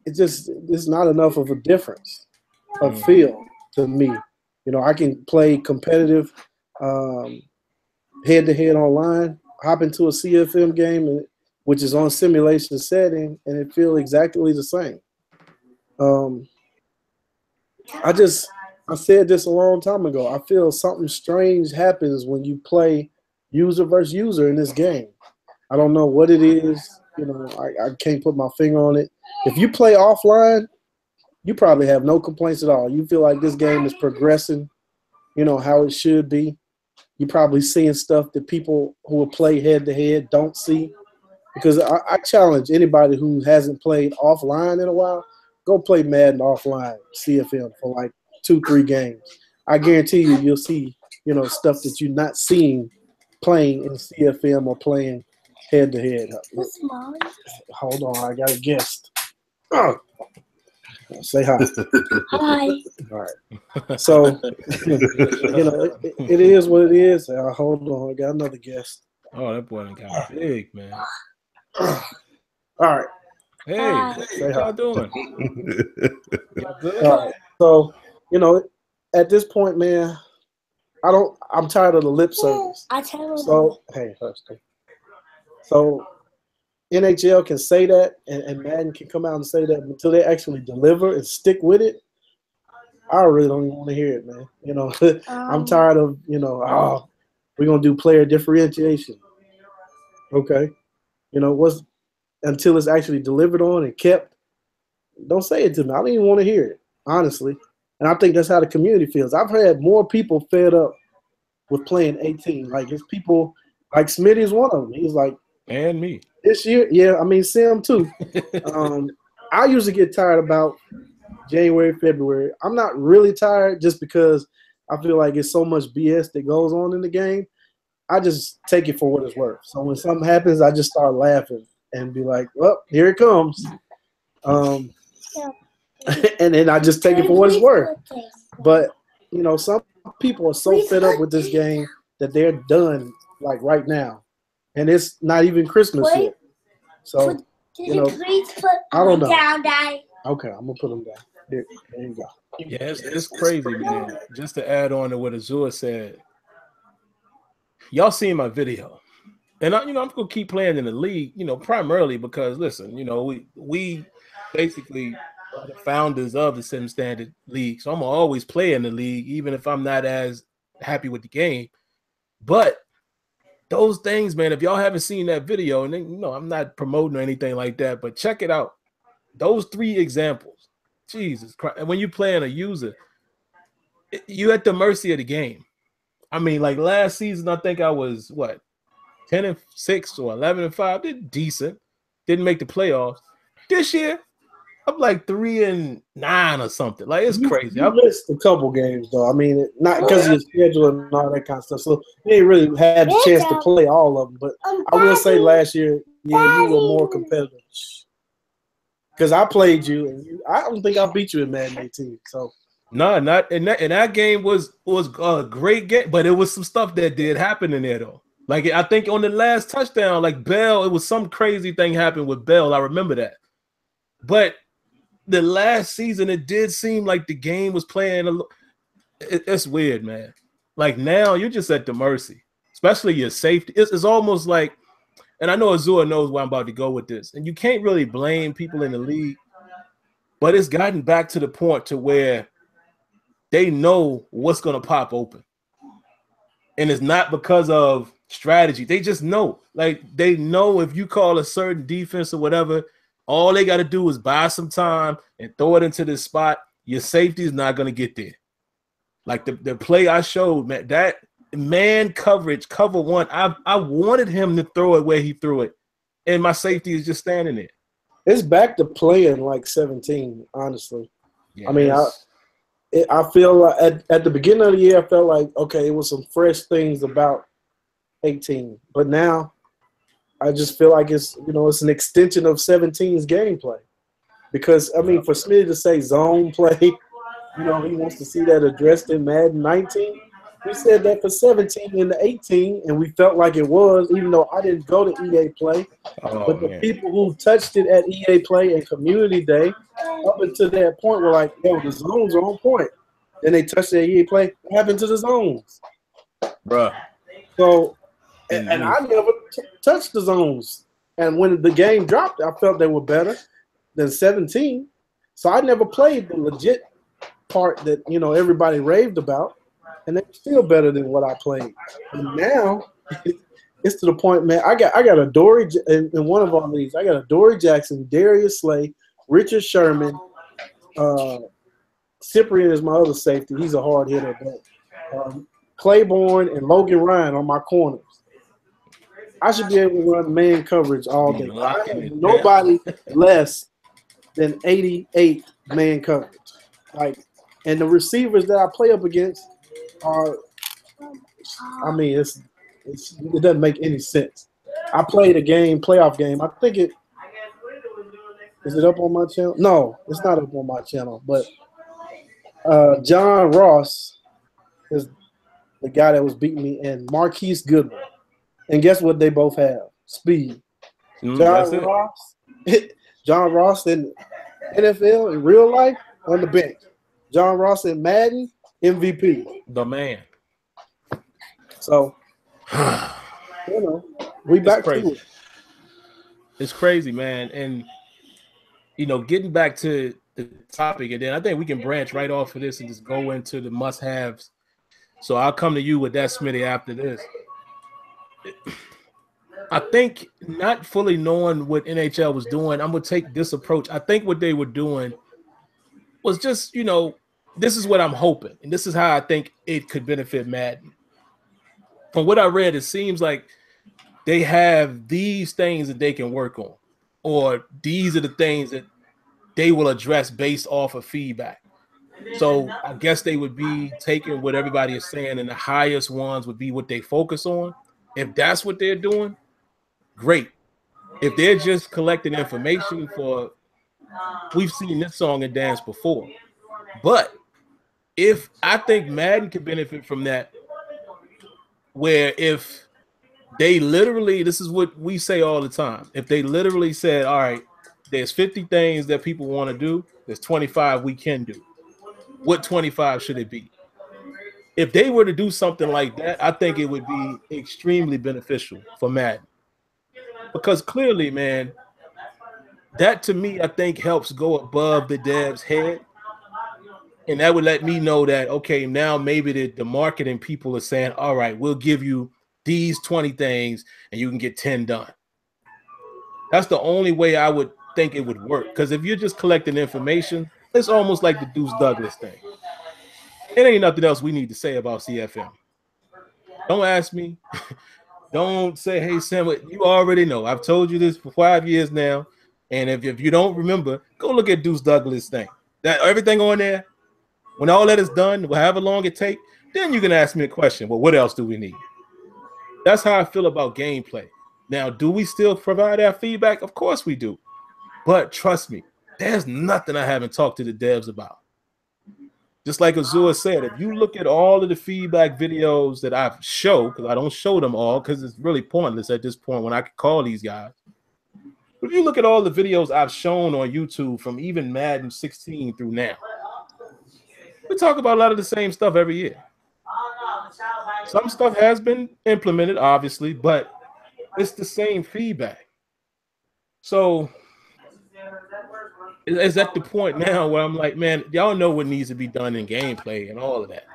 it's not enough of a difference of feel to me. I can play competitive head-to-head online, hop into a CFM game, which is on simulation setting, and it feels exactly the same. I said this a long time ago. I feel something strange happens when you play user versus user in this game. I don't know what it is. I can't put my finger on it. If you play offline, you probably have no complaints at all. You feel like this game is progressing, how it should be. You're probably seeing stuff that people who will play head-to-head don't see. Because I challenge anybody who hasn't played offline in a while, go play Madden offline, CFM, for like 2-3 games. I guarantee you'll see, stuff that you're not seeing playing in CFM or playing head-to-head. Hold on, I got a guest. Oh. Say hi. Hi. All right. So, it is what it is. Hold on, I got another guest. Oh, that boy got big, man. All right. Hey, Say how hi. y'all doing? Y'all good? All right. So, at this point, man, I'm tired of the lip service. So, hey, hush. So, NHL can say that, and Madden can come out and say that, but until they actually deliver and stick with it, I really don't even want to hear it, man. I'm tired of, we're going to do player differentiation. Okay. Until it's actually delivered on and kept, don't say it to me. I don't even want to hear it, honestly. And I think that's how the community feels. I've had more people fed up with playing 18. Like, it's people, like Smitty is one of them. He's like, and me. This year, yeah, I mean, Sim too. I usually get tired about January, February. I'm not really tired just because I feel like it's so much BS that goes on in the game. I just take it for what it's worth. So when something happens, I just start laughing and be like, well, here it comes. And then I just take it for what it's worth. But, some people are so fed up with this game that they're done, like, right now. And it's not even Christmas yet. So, I don't know. Down, Daddy. Okay, I'm going to put them down. There you go. Yeah, it's crazy, man. Just to add on to what Azure said, y'all seen my video. And, I'm going to keep playing in the league, primarily because, listen, we basically are the founders of the Sim Standard League. So I'm going to always play in the league, even if I'm not as happy with the game. But those things, man, if y'all haven't seen that video, and then, I'm not promoting or anything like that, but check it out. Those 3 examples, Jesus Christ. And when you're playing a user, you're at the mercy of the game. I mean, like last season, I think I was, 10-6 or 11-5. Did decent. Didn't make the playoffs. This year, I'm like 3-9 or something. Like, it's crazy. I missed a couple games, though. I mean, not because of your schedule and all that kind of stuff. So you ain't really had the chance to play all of them. But I will say last year, yeah, you were more competitive. Because I played you, and I don't think I beat you in Madden 18. So no, not and that game was a great game, but it was some stuff that did happen in there though. Like I think on the last touchdown, like Bell, it was some crazy thing happened with Bell. I remember that. But the last season, it did seem like the game was playing it's weird, man. Like now you're just at the mercy, especially your safety. It's almost like, and I know Azure knows where I'm about to go with this, and you can't really blame people in the league, but it's gotten back to the point to where they know what's going to pop open. And it's not because of strategy. They just know. Like, they know if you call a certain defense or whatever, all they got to do is buy some time and throw it into this spot. Your safety is not going to get there. Like the play I showed, man, that man coverage, cover one, I wanted him to throw it where he threw it. And my safety is just standing there. It's back to playing like 17, honestly. Yes. I mean, I feel like at the beginning of the year, I felt like, okay, it was some fresh things about 18. But now I just feel like it's an extension of 17's gameplay. Because, I mean, for Smitty to say zone play, he wants to see that addressed in Madden 19. We said that for 17 and 18, and we felt like it was, even though I didn't go to EA Play. But the people who touched it at EA Play and Community Day, up until that point, were like, yo, the zones are on point. Then they touched it at EA Play. What happened to the zones? Bruh. So, and I never touched the zones. And when the game dropped, I felt they were better than 17. So I never played the legit part that, everybody raved about. And they're still better than what I played. And now it's to the point, man. I got a Dory in one of our leagues. I got a Dory Jackson, Darius Slay, Richard Sherman, Cyprian is my other safety. He's a hard hitter. But Claiborne and Logan Ryan on my corners. I should be able to run man coverage all day. I have nobody less than 88 man coverage. And the receivers that I play up against are, I mean, it doesn't make any sense. I played a playoff game. I think is it up on my channel? No, it's not up on my channel. But John Ross is the guy that was beating me, and Marquise Goodwin. And guess what they both have? Speed. John Ross in NFL in real life on the bench. John Ross in Madden, MVP. The man. So, we back to it. It's crazy, man. And, getting back to the topic, and then I think we can branch right off of this and just go into the must-haves. So I'll come to you with that, Smitty, after this. I think not fully knowing what NHL was doing, I'm going to take this approach. I think what they were doing was just, this is what I'm hoping. And this is how I think it could benefit Madden. From what I read, it seems like they have these things that they can work on, or these are the things that they will address based off of feedback. So I guess they would be taking what everybody is saying, and the highest ones would be what they focus on. If that's what they're doing, great. If they're just collecting information we've seen this song and dance before. But if I think Madden could benefit from that, where if they literally, this is what we say all the time, if they literally said, all right, there's 50 things that people want to do, there's 25 we can do. What 25 should it be? If they were to do something like that, I think it would be extremely beneficial for Madden. Because clearly, man, that to me, I think helps go above the dev's head. And that would let me know that, okay, now maybe the marketing people are saying, all right, we'll give you these 20 things and you can get 10 done. That's the only way I would think it would work. Because if you're just collecting information, it's almost like the Deuce Douglas thing. It ain't nothing else we need to say about CFM. Don't ask me. Don't say, hey, Sam, you already know. I've told you this for 5 years now. And if you don't remember, go look at Deuce Douglas thing. That everything on there, when all that is done, however long it takes, then you can ask me a question. Well, what else do we need? That's how I feel about gameplay. Now, do we still provide our feedback? Of course we do. But trust me, there's nothing I haven't talked to the devs about. Just like Azure said, if you look at all of the feedback videos that I've shown, because I don't show them all because it's really pointless at this point when I can call these guys. But if you look at all the videos I've shown on YouTube from even Madden 16 through now, We talk about a lot of the same stuff every year. Some stuff has been implemented, obviously, but it's the same feedback. So it's at the point now where I'm like, man, y'all know what needs to be done in gameplay and all of that.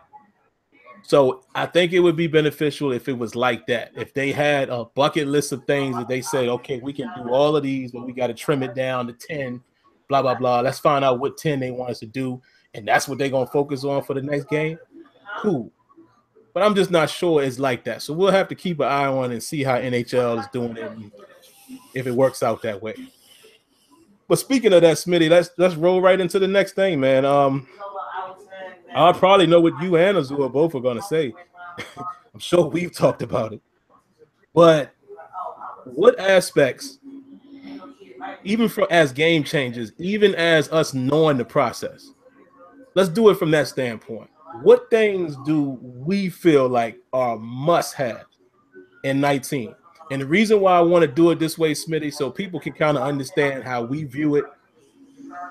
So I think it would be beneficial if it was like that. If they had a bucket list of things that they said, okay, we can do all of these, but we got to trim it down to 10, blah, blah, blah. Let's find out what 10 they want us to do. And that's what they're going to focus on for the next game. Cool. But I'm just not sure it's like that. So we'll have to keep an eye on and see how NHL is doing it and if it works out that way. But speaking of that, Smitty, let's roll right into the next thing, man. I probably know what you and Azure both are going to say. I'm sure we've talked about it. But what aspects, even as game changers, even as us knowing the process, let's do it from that standpoint. What things do we feel like are must-have in 19? And the reason why I want to do it this way, Smitty, so people can kind of understand how we view it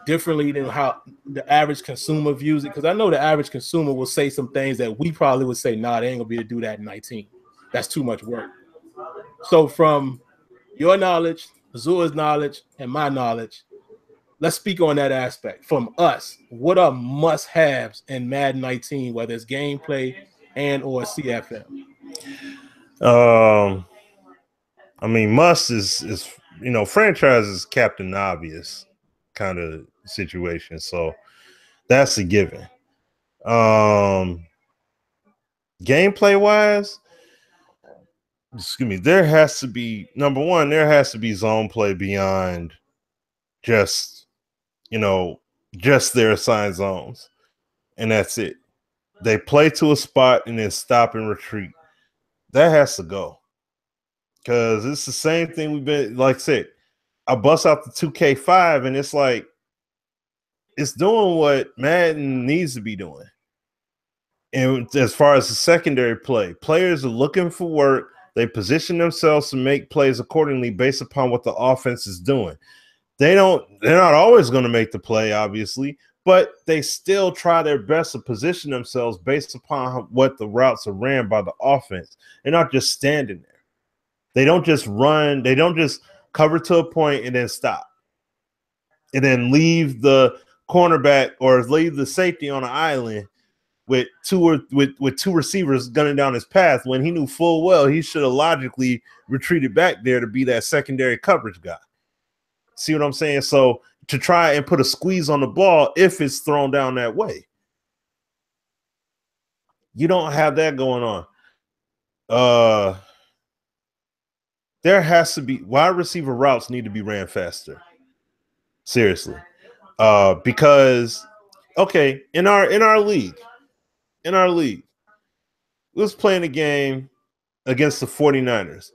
differently than how the average consumer views it, because I know the average consumer will say some things that we probably would say, nah, they ain't gonna be able to do that in 19. That's too much work. So from your knowledge, Azure's knowledge, and my knowledge, let's speak on that aspect. From us, what are must-haves in Madden 19, whether it's gameplay and or CFM? I mean, must is franchise is Captain Obvious kind of situation, so that's a given. Gameplay wise, excuse me, there has to be number one, there has to be zone play beyond just their assigned zones, and that's it. They play to a spot and then stop and retreat. That has to go, because it's the same thing we've been, like I said, I bust out the 2K5 and it's like it's doing what Madden needs to be doing. And as far as the secondary play, players are looking for work. They position themselves to make plays accordingly based upon what the offense is doing. They're not always going to make the play, obviously, but they still try their best to position themselves based upon what the routes are ran by the offense. They're not just standing there. They don't just run. They don't just cover to a point and then stop, and then leave the cornerback or leave the safety on an island with two receivers gunning down his path when he knew full well he should have logically retreated back there to be that secondary coverage guy. See what I'm saying? So to try and put a squeeze on the ball if it's thrown down that way, you don't have that going on. There has to be wide receiver routes need to be ran faster. Seriously. Because okay, in our league, we was playing a game against the 49ers.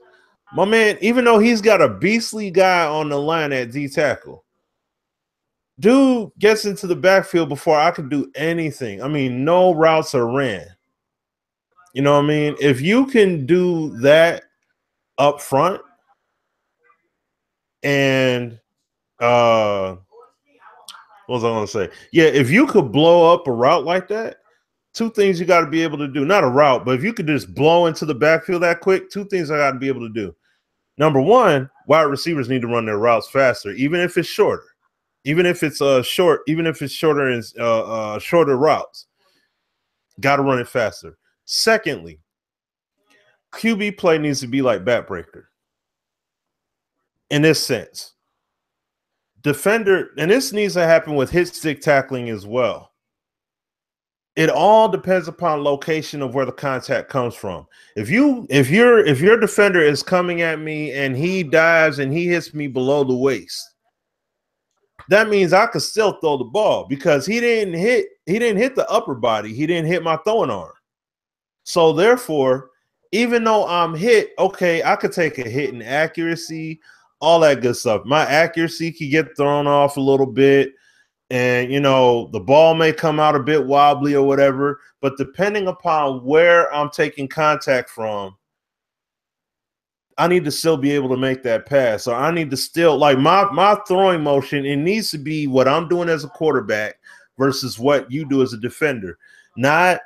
My man, even though he's got a beastly guy on the line at D tackle, dude gets into the backfield before I can do anything. I mean, no routes are ran. You know what I mean? If you can do that up front and what was I going to say? Yeah, if you could blow up a route like that, two things you got to be able to do. Not a route, but if you could just blow into the backfield that quick, two things I got to be able to do. Number one, wide receivers need to run their routes faster, even if it's shorter. Even if it's shorter and shorter routes. Got to run it faster. Secondly, QB play needs to be like backbreaker. In this sense. Defender, and this needs to happen with hit stick tackling as well. It all depends upon location of where the contact comes from. If your defender is coming at me and he dives and he hits me below the waist, that means I could still throw the ball because he didn't hit the upper body. He didn't hit my throwing arm. So therefore, even though I'm hit, okay, I could take a hit in accuracy, all that good stuff. My accuracy could get thrown off a little bit. And, the ball may come out a bit wobbly or whatever. But depending upon where I'm taking contact from, I need to still be able to make that pass. So I need to still, like my throwing motion, it needs to be what I'm doing as a quarterback versus what you do as a defender. Not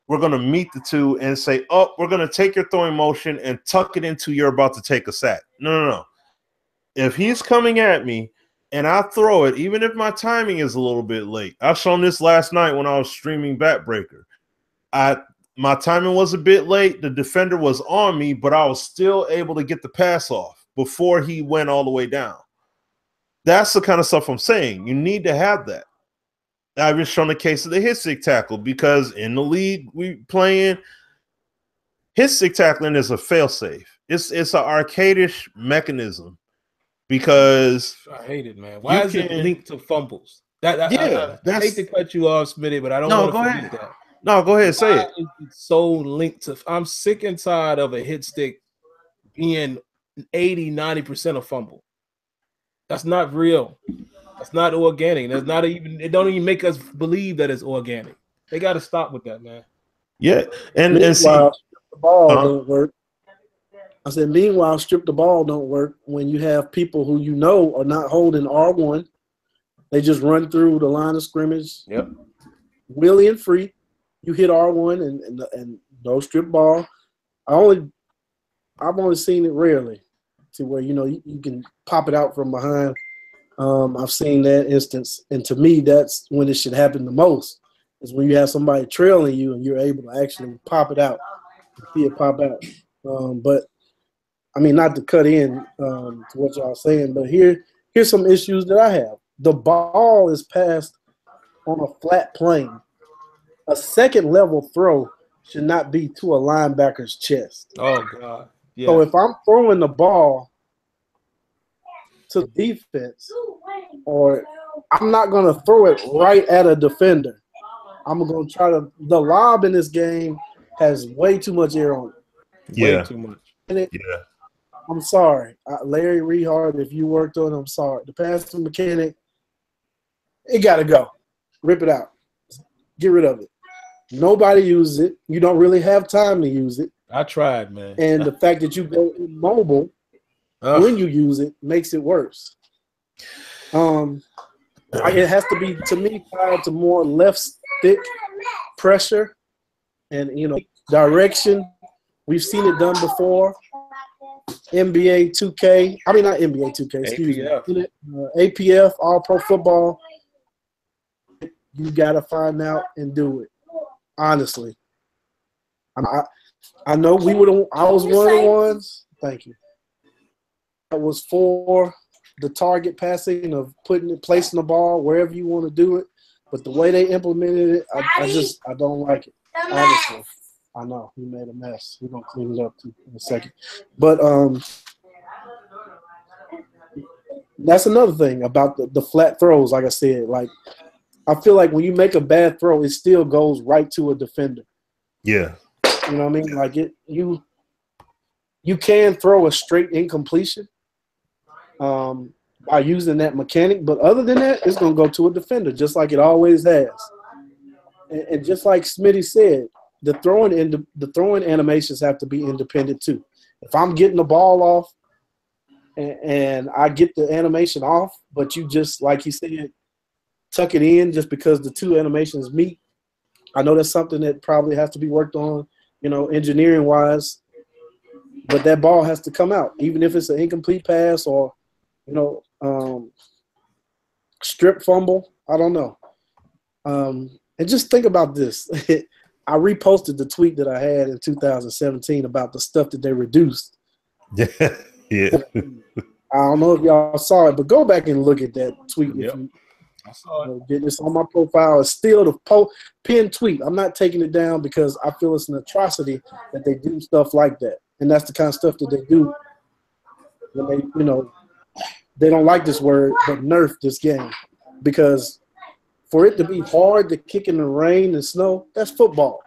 we're going to meet the two and say, oh, we're going to take your throwing motion and tuck it into you're about to take a sack. No. If he's coming at me and I throw it, even if my timing is a little bit late, I've shown this last night when I was streaming Backbreaker. My timing was a bit late. The defender was on me, but I was still able to get the pass off before he went all the way down. That's the kind of stuff I'm saying. You need to have that. I've just shown the case of the hit stick tackle because in the league we playing, hit stick tackling is a failsafe. It's an arcadish mechanism because I hate it, man. Why is it linked to fumbles? I hate to cut you off, Smitty, but I don't want to forget that. No, go ahead, say it. Is it so linked to? I'm sick and tired of a hit stick being 80-90% of fumble. That's not real. That's not organic. That's not even. It don't even make us believe that it's organic. They got to stop with that, man. Yeah, and see, the ball don't work. I said, meanwhile, strip the ball don't work when you have people who you know are not holding R1. They just run through the line of scrimmage. Yep. Willy and free. You hit R1 and no strip ball. I've only seen it rarely to where, you can pop it out from behind. I've seen that instance. And to me, that's when it should happen the most, is when you have somebody trailing you and you're able to actually pop it out, see it pop out. But, I mean, not to cut in to what y'all saying, but here's some issues that I have. The ball is passed on a flat plane. A second level throw should not be to a linebacker's chest. Oh, God. Yeah. So if I'm throwing the ball to defense, or I'm not going to throw it right at a defender. I'm going to try to – the lob in this game has way too much air on it. Yeah. Way too much. I'm sorry. Larry Rehard, if you worked on it, I'm sorry. The passing mechanic, it got to go. Rip it out. Get rid of it. Nobody uses it. You don't really have time to use it. I tried, man. And the fact that you go immobile when you use it makes it worse. It has to be, to me, tied to more left stick pressure and, direction. We've seen it done before. NBA 2K. I mean, not NBA 2K. Excuse me. APF, All Pro Football. You got to find out and do it. Honestly. I know I was one of the ones. Thank you. That was for the target passing of placing the ball wherever you want to do it. But the way they implemented it, I don't like it. Honestly. I know he made a mess. We're gonna clean it up in a second. But that's another thing about the flat throws. Like I said, like I feel like when you make a bad throw, it still goes right to a defender. Yeah. You know what I mean? Like you can throw a straight incompletion by using that mechanic, but other than that, it's gonna go to a defender, just like it always has. And just like Smitty said, the throwing animations have to be independent too. If I'm getting the ball off and I get the animation off, but you just, like he said, tuck it in just because the two animations meet, I know that's something that probably has to be worked on, engineering wise, but that ball has to come out, even if it's an incomplete pass or, strip fumble. I don't know. And just think about this. I reposted the tweet that I had in 2017 about the stuff that they reduced. Yeah. I don't know if y'all saw it, but go back and look at that tweet. Yep. I saw it. It's on my profile. It's still the pinned tweet. I'm not taking it down because I feel it's an atrocity that they do stuff like that. And that's the kind of stuff that they do when they, they don't like this word, but nerf this game. Because for it to be hard to kick in the rain and snow, that's football.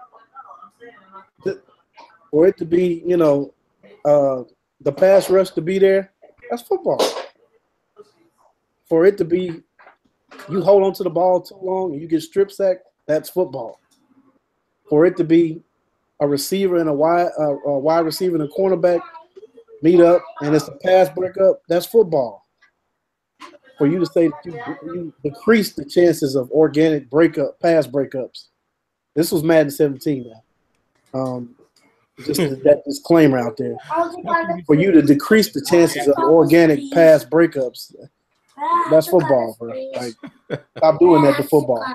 For it to be, the pass rush to be there, that's football. For it to be, you hold on to the ball too long and you get strip sacked, that's football. For it to be a receiver and a wide receiver and a cornerback meet up and it's a pass breakup, that's football. for you to say that you decrease the chances of organic pass breakups. This was Madden 17 now. Just that disclaimer out there. For you to decrease the chances of organic pass breakups, that's football, bro. Like, stop doing that to football.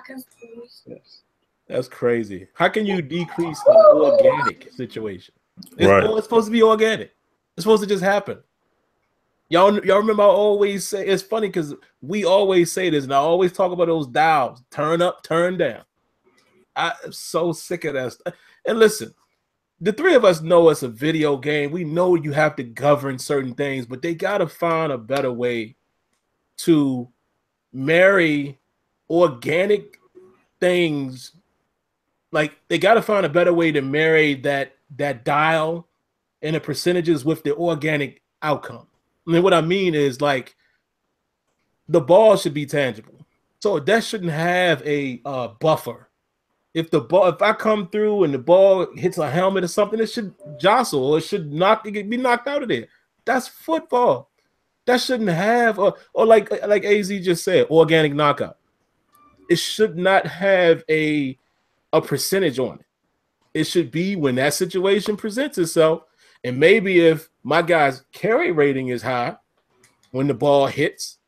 Yes. That's crazy. How can you decrease an organic situation? It's supposed to be organic. It's supposed to just happen. Y'all remember I always say, it's funny because we always say this, and I always talk about those dials, turn up, turn down. I'm so sick of that stuff. And listen, the three of us know it's a video game. We know you have to govern certain things, but they got to find a better way to marry organic things. Like, they got to find a better way to marry that dial and the percentages with the organic outcome. I mean, what I mean is, like, the ball should be tangible, so that shouldn't have a buffer. If I come through and the ball hits a helmet or something, it should jostle or it should be knocked out of there. That's football. That shouldn't have or like AZ just said, organic knockout. It should not have a percentage on it. It should be when that situation presents itself. And maybe if my guy's carry rating is high when the ball hits,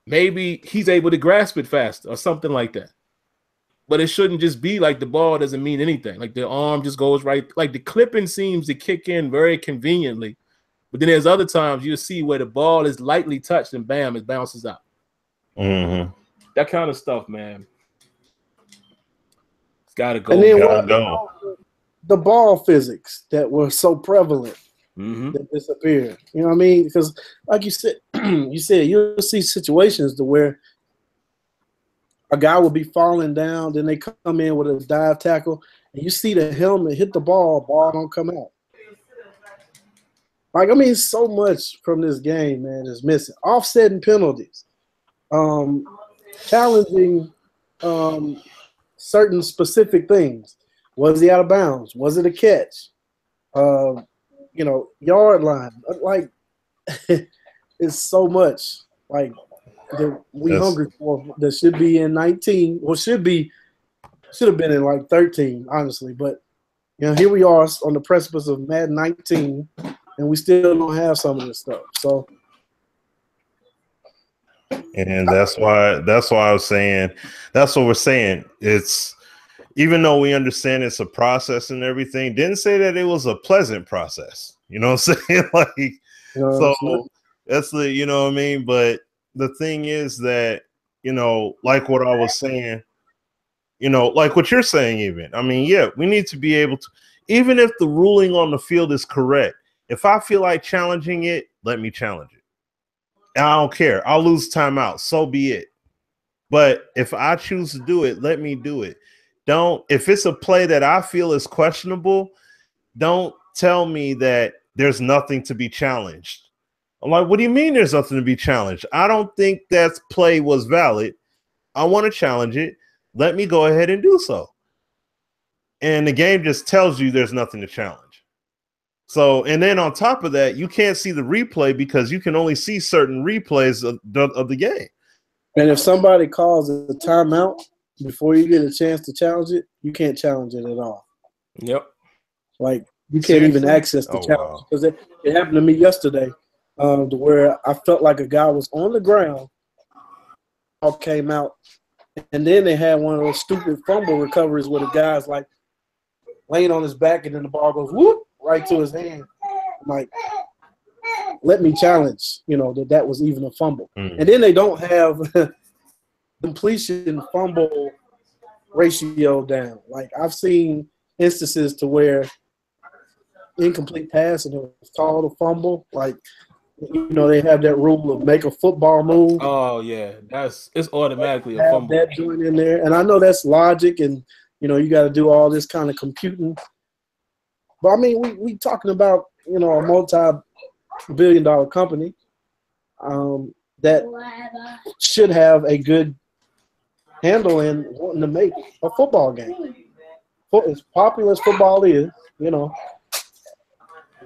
maybe he's able to grasp it faster or something like that. But it shouldn't just be like the ball doesn't mean anything. Like the arm just goes right. Like the clipping seems to kick in very conveniently. But then there's other times you see where the ball is lightly touched and bam, it bounces out. Mm-hmm. That kind of stuff, man. It's got to go. And then the ball physics that were so prevalent that disappeared. You know what I mean? Because like you said, you'll see situations to where a guy will be falling down, then they come in with a dive tackle, and you see the helmet hit the ball don't come out. Like, I mean, so much from this game, man, is missing. Offsetting penalties, challenging certain specific things. Was he out of bounds? Was it a catch? Yard line. Like, it's so much. Like, that we hungry for that should be in 19, or should have been in like 13, honestly. But here we are on the precipice of Madden 19, and we still don't have some of this stuff. So, and that's why I was saying, that's what we're saying. It's, even though we understand it's a process and everything, didn't say that it was a pleasant process. You know what I'm saying? Like, so that's the, you know what I mean? But the thing is that, like what I was saying, like what you're saying, even, I mean, yeah, we need to be able to, even if the ruling on the field is correct, if I feel like challenging it, let me challenge it. And I don't care. I'll lose timeout. So be it. But if I choose to do it, let me do it. If it's a play that I feel is questionable, don't tell me that there's nothing to be challenged. I'm like, what do you mean there's nothing to be challenged? I don't think that play was valid. I want to challenge it. Let me go ahead and do so. And the game just tells you there's nothing to challenge. So, and then on top of that, you can't see the replay because you can only see certain replays of the game. And if somebody calls a timeout before you get a chance to challenge it, you can't challenge it at all. Yep. Like, you can't even access the challenge. Because it happened to me yesterday, to where I felt like a guy was on the ground, all came out, and then they had one of those stupid fumble recoveries where the guy's like laying on his back and then the ball goes whoop right to his hand. I'm like, let me challenge, that was even a fumble. And then they don't have completion fumble ratio down. Like, I've seen instances to where incomplete pass and it was called a fumble. Like, they have that rule of make a football move. Oh yeah, it's automatically a fumble. That joint in there, and I know that's logic, and you got to do all this kind of computing. But I mean, we talking about a multi-billion-dollar company that should have a good handle in wanting to make a football game. As popular as football is,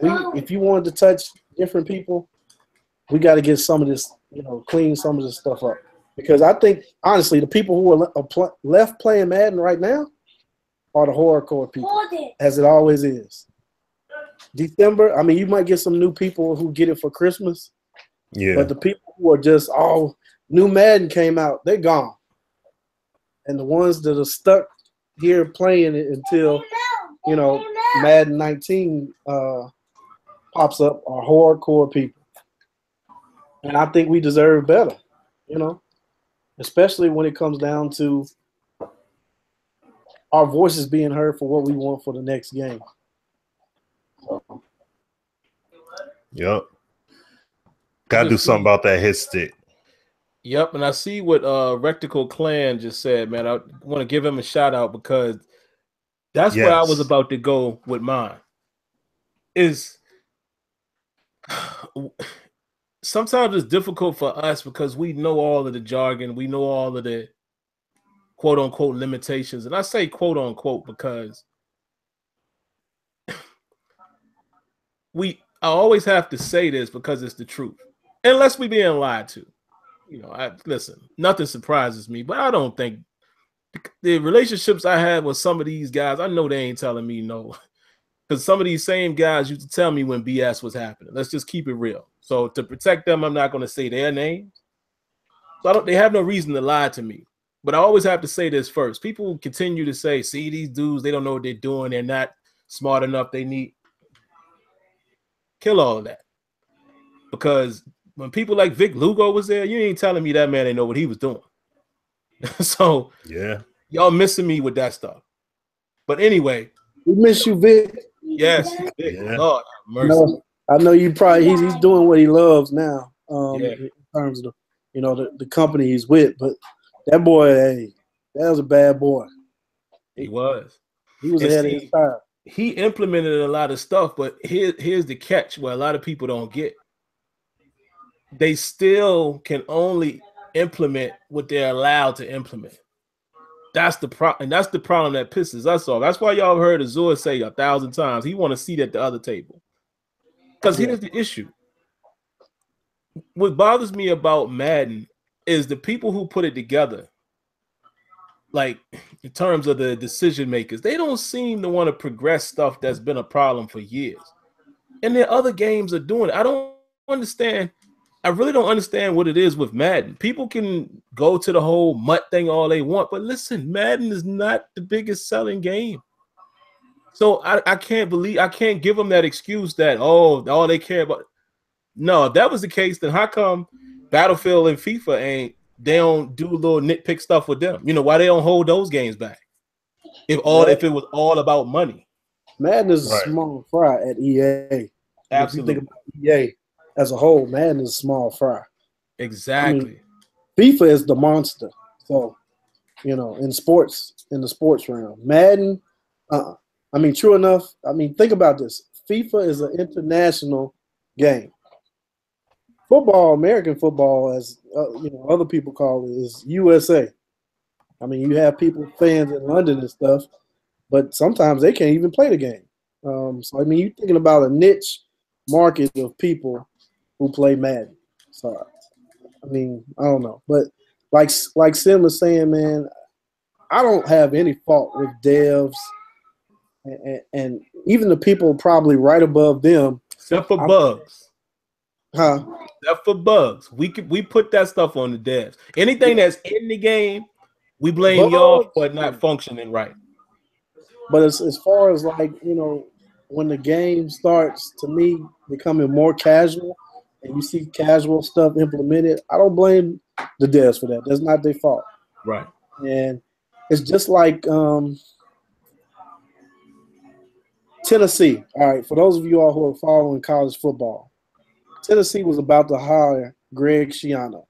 if you wanted to touch different people, we got to get some of this, clean some of this stuff up. Because I think, honestly, the people who are left playing Madden right now are the horrorcore people, as it always is. December, I mean, you might get some new people who get it for Christmas. Yeah. But the people who are just, new Madden came out, they're gone. And the ones that are stuck here playing it until, Madden 19 pops up are hardcore people. And I think we deserve better, especially when it comes down to our voices being heard for what we want for the next game. Yep. Gotta do something about that hit stick. Yep, and I see what Rectical Clan just said, man. I want to give him a shout out because that's where I was about to go with mine. Is sometimes it's difficult for us because we know all of the jargon, we know all of the quote unquote limitations, and I say quote unquote because I always have to say this because it's the truth, unless we being lied to. Listen, nothing surprises me, but I don't think the relationships I had with some of these guys, I know they ain't telling me no, because some of these same guys used to tell me when BS was happening. Let's just keep it real. So to protect them, I'm not going to say their names. So they have no reason to lie to me. But I always have to say this first. People continue to say, see, these dudes, they don't know what they're doing. They're not smart enough. They need kill all of that. Because when people like Vic Lugo was there, you ain't telling me that man didn't know what he was doing. So yeah, y'all missing me with that stuff. But anyway, we miss you, Vic. Yes, Vic. Yeah. Lord mercy. I know you probably he's doing what he loves now. In terms of the company he's with, but that boy, that was a bad boy. He was. He was ahead of his time. He implemented a lot of stuff, but here's the catch where a lot of people don't get. They still can only implement what they're allowed to implement. That's the problem, and that's the problem that pisses us off. That's why y'all heard Azure say 1,000 times he want to seat at the other table. Because here's the issue. What bothers me about Madden is the people who put it together, like in terms of the decision makers, they don't seem to want to progress stuff that's been a problem for years. And their other games are doing it. I don't understand. I really don't understand what it is with Madden. People can go to the whole MUT thing all they want, but listen, Madden is not the biggest selling game. So I can't give them that excuse that, all they care about. No, if that was the case, then how come Battlefield and FIFA they don't do little nitpick stuff with them? Why they don't hold those games back? If it was all about money. Madden is a small fry at EA. Absolutely. If you think about EA as a whole, Madden is a small fry. Exactly. FIFA is the monster. So, in the sports realm. Madden, true enough. Think about this. FIFA is an international game. Football, American football, as other people call it, is USA. You have fans in London and stuff, but sometimes they can't even play the game. So you're thinking about a niche market of people who play Madden. So I don't know, but like Sim was saying, man, I don't have any fault with devs and even the people probably right above them, except for bugs. Except for bugs. We put that stuff on the devs. Anything that's in the game, we blame y'all for it not functioning right. But as far as when the game starts, to me, becoming more casual, and you see casual stuff implemented, I don't blame the devs for that. That's not their fault. Right. And it's just like Tennessee. All right, for those of you all who are following college football, Tennessee was about to hire Greg Schiano.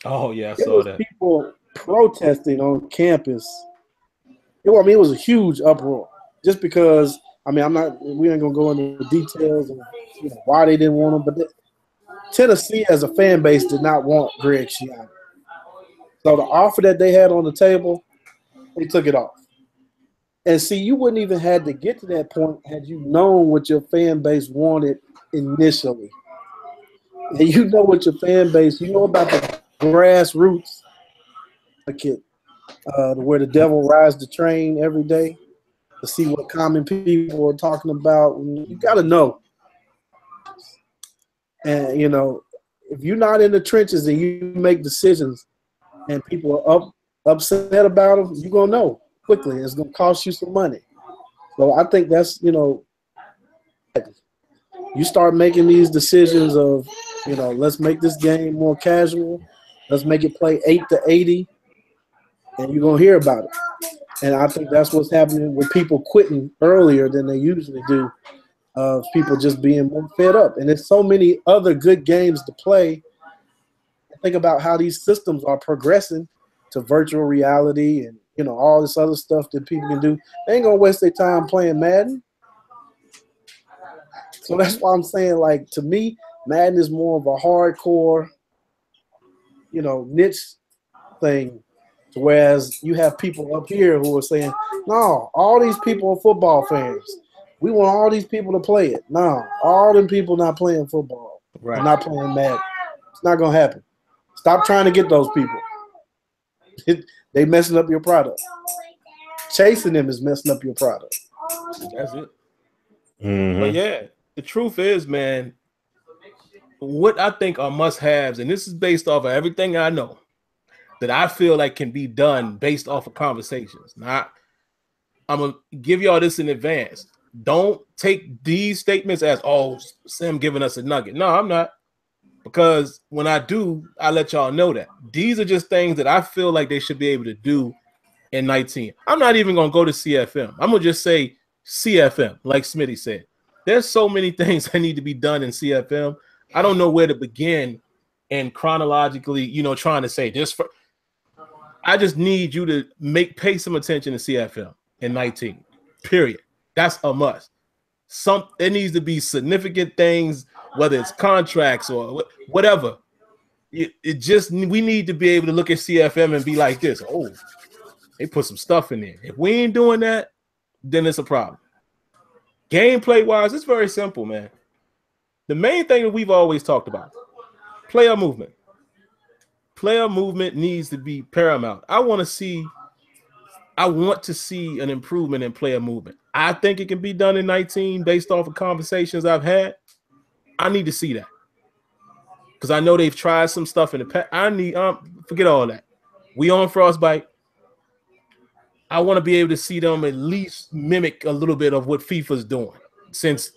Oh, yeah, I saw that. People protesting on campus. It was a huge uproar just because, we ain't going to go into the details of why they didn't want him, but Tennessee as a fan base did not want Greg Schiano. So the offer that they had on the table, they took it off. And see, you wouldn't even had to get to that point had you known what your fan base wanted initially. And you know what your fan base, you know about the grassroots, like it, where the devil rides the train every day to see what common people are talking about. You got to know. And, you know, if you're not in the trenches and you make decisions and people are upset about them, you're going to know quickly. It's going to cost you some money. So I think that's, you know, you start making these decisions of, you know, let's make this game more casual. Let's make it play 8 to 80, and you're going to hear about it. And I think that's what's happening with people quitting earlier than they usually do, of people just being more fed up. And there's so many other good games to play. Think about how these systems are progressing to virtual reality and, you know, all this other stuff that people can do. They ain't going to waste their time playing Madden. So that's why I'm saying, like, to me, Madden is more of a hardcore, you know, niche thing. Whereas you have people up here who are saying, no, all these people are football fans. We want all these people to play it. No, all them people not playing football. Right. Not playing Madden. It's not going to happen. Stop trying to get those people. They messing up your product. Chasing them is messing up your product. That's it. Mm-hmm. But yeah, the truth is, man, what I think are must-haves, and this is based off of everything I know, that I feel like can be done based off of conversations. Now, I'm going to give y'all this in advance. Don't take these statements as, oh, Sim giving us a nugget. No, I'm not. Because when I do, I let y'all know that. These are just things that I feel like they should be able to do in 19. I'm not even going to go to CFM. I'm going to just say CFM, like Smitty said. There's so many things that need to be done in CFM. I don't know where to begin and chronologically, you know, trying to say this. I just need you to pay some attention to CFM in 19, period. That's a must. It needs to be significant things, whether it's contracts or whatever. We need to be able to look at CFM and be like this. Oh, they put some stuff in there. If we ain't doing that, then it's a problem. Gameplay wise, it's very simple, man. The main thing that we've always talked about, player movement. Player movement needs to be paramount. I want to see an improvement in player movement. I think it can be done in 19 based off of conversations I've had. I need to see that because I know they've tried some stuff in the past. I need forget all that. We on Frostbite. I want to be able to see them at least mimic a little bit of what FIFA's doing, since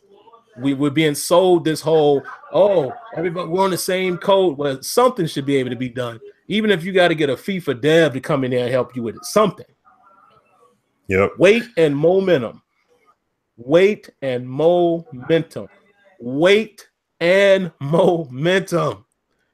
we're being sold this whole, oh, everybody, we're on the same code. Well, something should be able to be done, even if you got to get a FIFA dev to come in there and help you with it. Something. Yep. Weight and momentum. Weight and momentum. Weight and momentum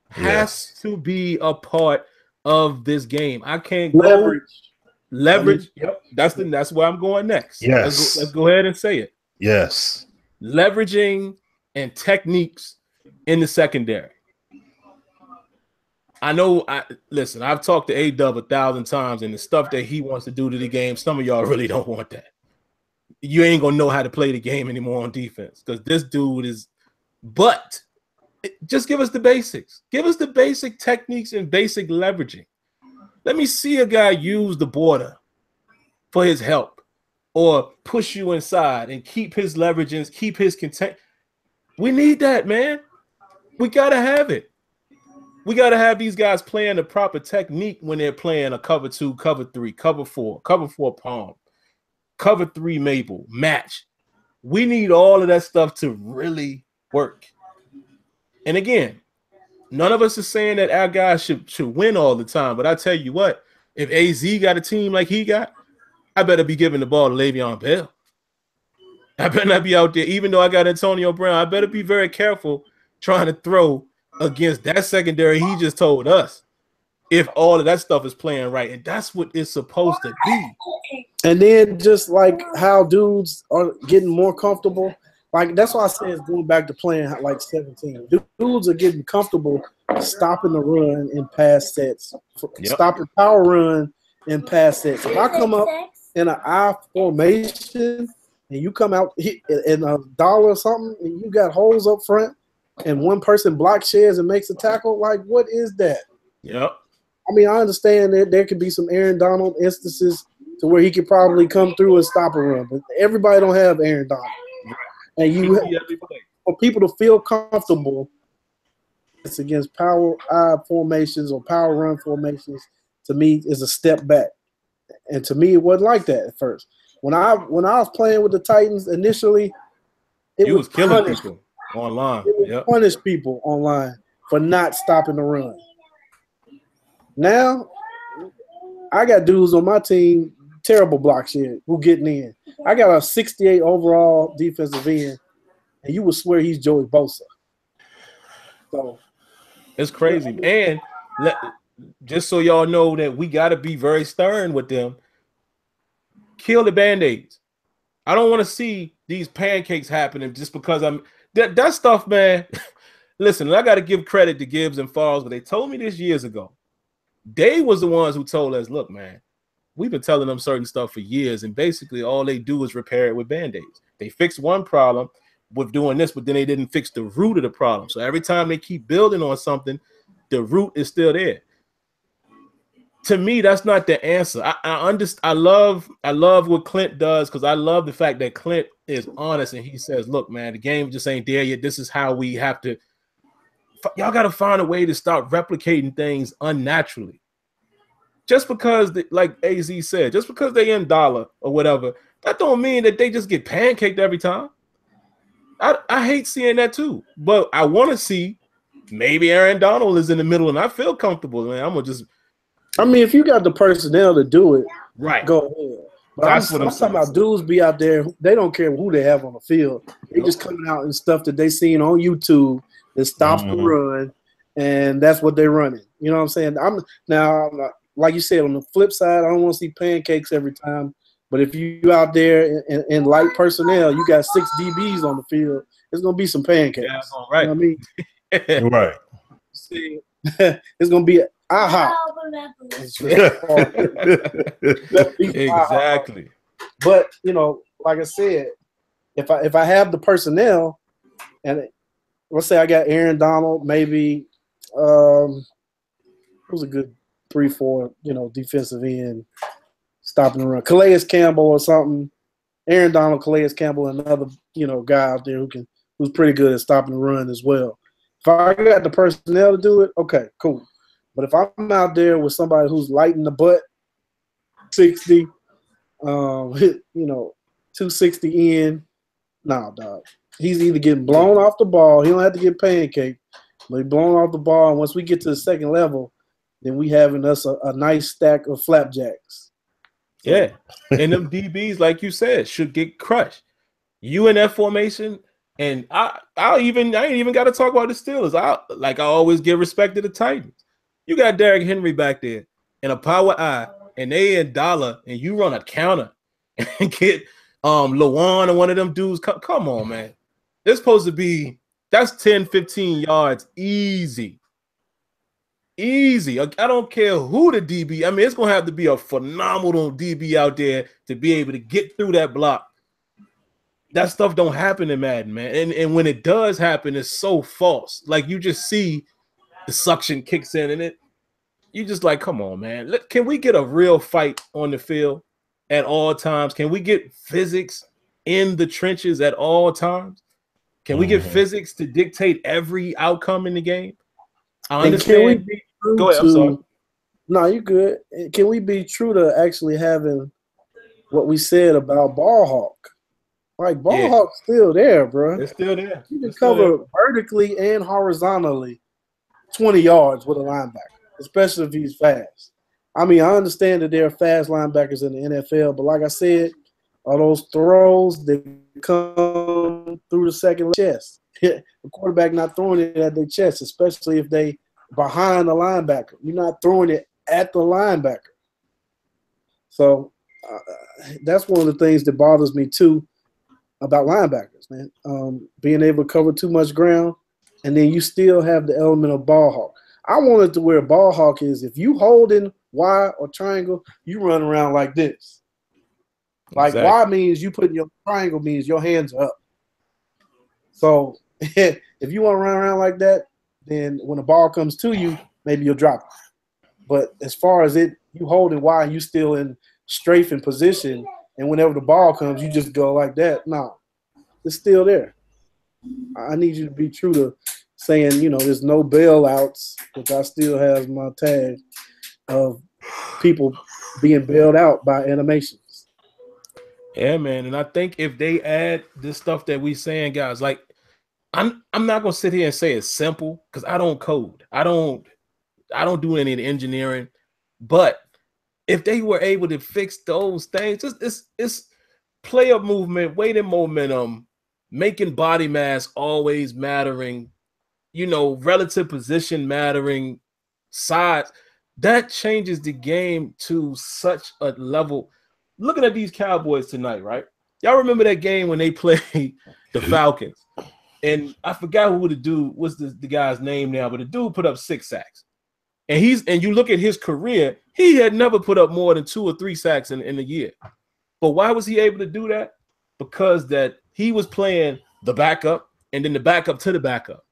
has to be a part of this game. I can't leverage. Yep, that's where I'm going next. Yes, let's go ahead and say it. Yes, leveraging and techniques in the secondary. I know. Listen. I've talked to A-Dub 1,000 times, and the stuff that he wants to do to the game, some of y'all really don't want that. You ain't gonna know how to play the game anymore on defense because this dude is. But just give us the basics. Give us the basic techniques and basic leveraging. Let me see a guy use the border for his help or push you inside and keep his leveraging, keep his content. We need that, man. We got to have it. We got to have these guys playing the proper technique when they're playing a cover 2, cover 3, cover 4 palm, cover 3 Mabel, match. We need all of that stuff to really work. And again, none of us is saying that our guys should win all the time, but I tell you what, if AZ got a team like he got, I better be giving the ball to Le'Veon Bell. I better not be out there, even though I got Antonio Brown, I better be very careful trying to throw against that secondary he just told us, if all of that stuff is playing right. And that's what it's supposed to be. And then just like how dudes are getting more comfortable, like that's why I say it's going back to playing like 17. Dudes are getting comfortable stopping the run in pass sets, stopping power run in pass sets. If I come up in an I formation and you come out in a dollar or something and you got holes up front and one person block shares and makes a tackle, like what is that? Yep. I mean, I understand that there could be some Aaron Donald instances to where he could probably come through and stop a run, but everybody don't have Aaron Donald. And for people to feel comfortable, it's against power I formations or power run formations. To me, is a step back, and to me, it wasn't like that at first. When I was playing with the Titans initially, it was killing people online. It would punish people online for not stopping the run. Now, I got dudes on my team, terrible block shit, who getting in. I got a 68 overall defensive end, and you would swear he's Joey Bosa. So it's crazy. And just so y'all know that we got to be very stern with them. Kill the Band-Aids. I don't want to see these pancakes happening just because that stuff, man. Listen, I got to give credit to Gibbs and Falls, but they told me this years ago. They was the ones who told us, look, man, we've been telling them certain stuff for years, and basically all they do is repair it with Band-Aids. They fixed one problem with doing this, but then they didn't fix the root of the problem. So every time they keep building on something, the root is still there. To me, that's not the answer. I love what Clint does, because I love the fact that Clint is honest and he says, look, man, the game just ain't there yet. This is how we have to. Y'all got to find a way to start replicating things unnaturally. Just because, like AZ said, just because they in dollar or whatever, that don't mean that they just get pancaked every time. I hate seeing that too. But I want to see maybe Aaron Donald is in the middle and I feel comfortable, man. I'm going to just. I mean, if you got the personnel to do it, right, go ahead. But I'm talking about dudes be out there, they don't care who they have on the field. They just coming out and stuff that they seen on YouTube that stops the run, and that's what they're running. You know what I'm saying? I'm like you said, on the flip side, I don't want to see pancakes every time. But if you out there in light personnel, you got 6 DBs on the field, there's gonna be some pancakes. Yeah, right. You know what I mean? Right. See, it's gonna be exactly. But like I said, if I have the personnel, and let's say I got Aaron Donald, maybe it was a good 3-4, defensive end, stopping the run. Calais Campbell or something. Aaron Donald, Calais Campbell, another guy out there who's pretty good at stopping the run as well. If I got the personnel to do it, okay, cool. But if I'm out there with somebody who's light in the butt, 60, 260 in, nah, dog. He's either getting blown off the ball. He don't have to get pancake, but he's blown off the ball. And once we get to the second level, then we having us a nice stack of flapjacks. Yeah, and them DBs, like you said, should get crushed. You in that formation, and I ain't even got to talk about the Steelers. I always give respect to the Titans. You got Derrick Henry back there in a power eye, and they in dollar, and you run a counter and get Lawan or one of them dudes. Come on, man. It's supposed to be, that's 10, 15 yards easy. Easy. I don't care who the DB. I mean, it's going to have to be a phenomenal DB out there to be able to get through that block. That stuff don't happen in Madden, man. And when it does happen, it's so false. Like, you just see the suction kicks in, and you just like, come on, man. Can we get a real fight on the field at all times? Can we get physics in the trenches at all times? Can we get physics to dictate every outcome in the game? I understand. Can we be true Go ahead, I'm sorry. No, you're good. Can we be true to actually having what we said about Ball Hawk? Like, Ball Hawk's still there, bro. It's still there. You can cover vertically and horizontally 20 yards with a linebacker, especially if he's fast. I mean, I understand that there are fast linebackers in the NFL, but like I said, all those throws that come through the second chest. The quarterback not throwing it at their chest, especially if they behind the linebacker. You're not throwing it at the linebacker. So that's one of the things that bothers me too about linebackers, man. Being able to cover too much ground, and then you still have the element of ball hawk. I wanted to where ball hawk is, if you holding Y or triangle, you run around like this. Like Y means you put your triangle means your hands are up. So if you want to run around like that, then when the ball comes to you, maybe you'll drop it. But as far as you holding wide, you still in strafing position, and whenever the ball comes, you just go like that. No, it's still there. I need you to be true to saying, there's no bailouts, which I still have my tag of people being bailed out by animations. Yeah, man. And I think if they add this stuff that we saying, guys, like I'm not gonna sit here and say it's simple because I don't code. I don't do any of the engineering. But if they were able to fix those things, it's player movement, weight and momentum, making body mass always mattering, relative position mattering, size, that changes the game to such a level. Looking at these Cowboys tonight, right? Y'all remember that game when they played the Falcons? And I forgot who the dude was, the guy's name now, but the dude put up 6 sacks. And you look at his career, he had never put up more than 2 or 3 sacks in a year. But why was he able to do that? Because that he was playing the backup and then the backup to the backup.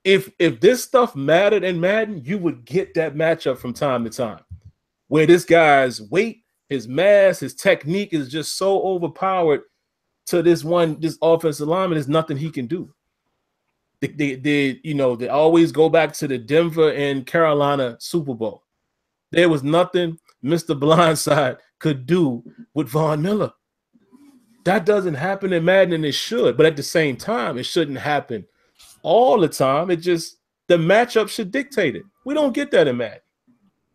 If this stuff mattered in Madden, you would get that matchup from time to time, where this guy's weight, his mass, his technique is just so overpowered to this offensive lineman, there's nothing he can do. They always go back to the Denver and Carolina Super Bowl. There was nothing Mr. Blindside could do with Von Miller. That doesn't happen in Madden, and it should. But at the same time, it shouldn't happen all the time. It just, the matchup should dictate it. We don't get that in Madden.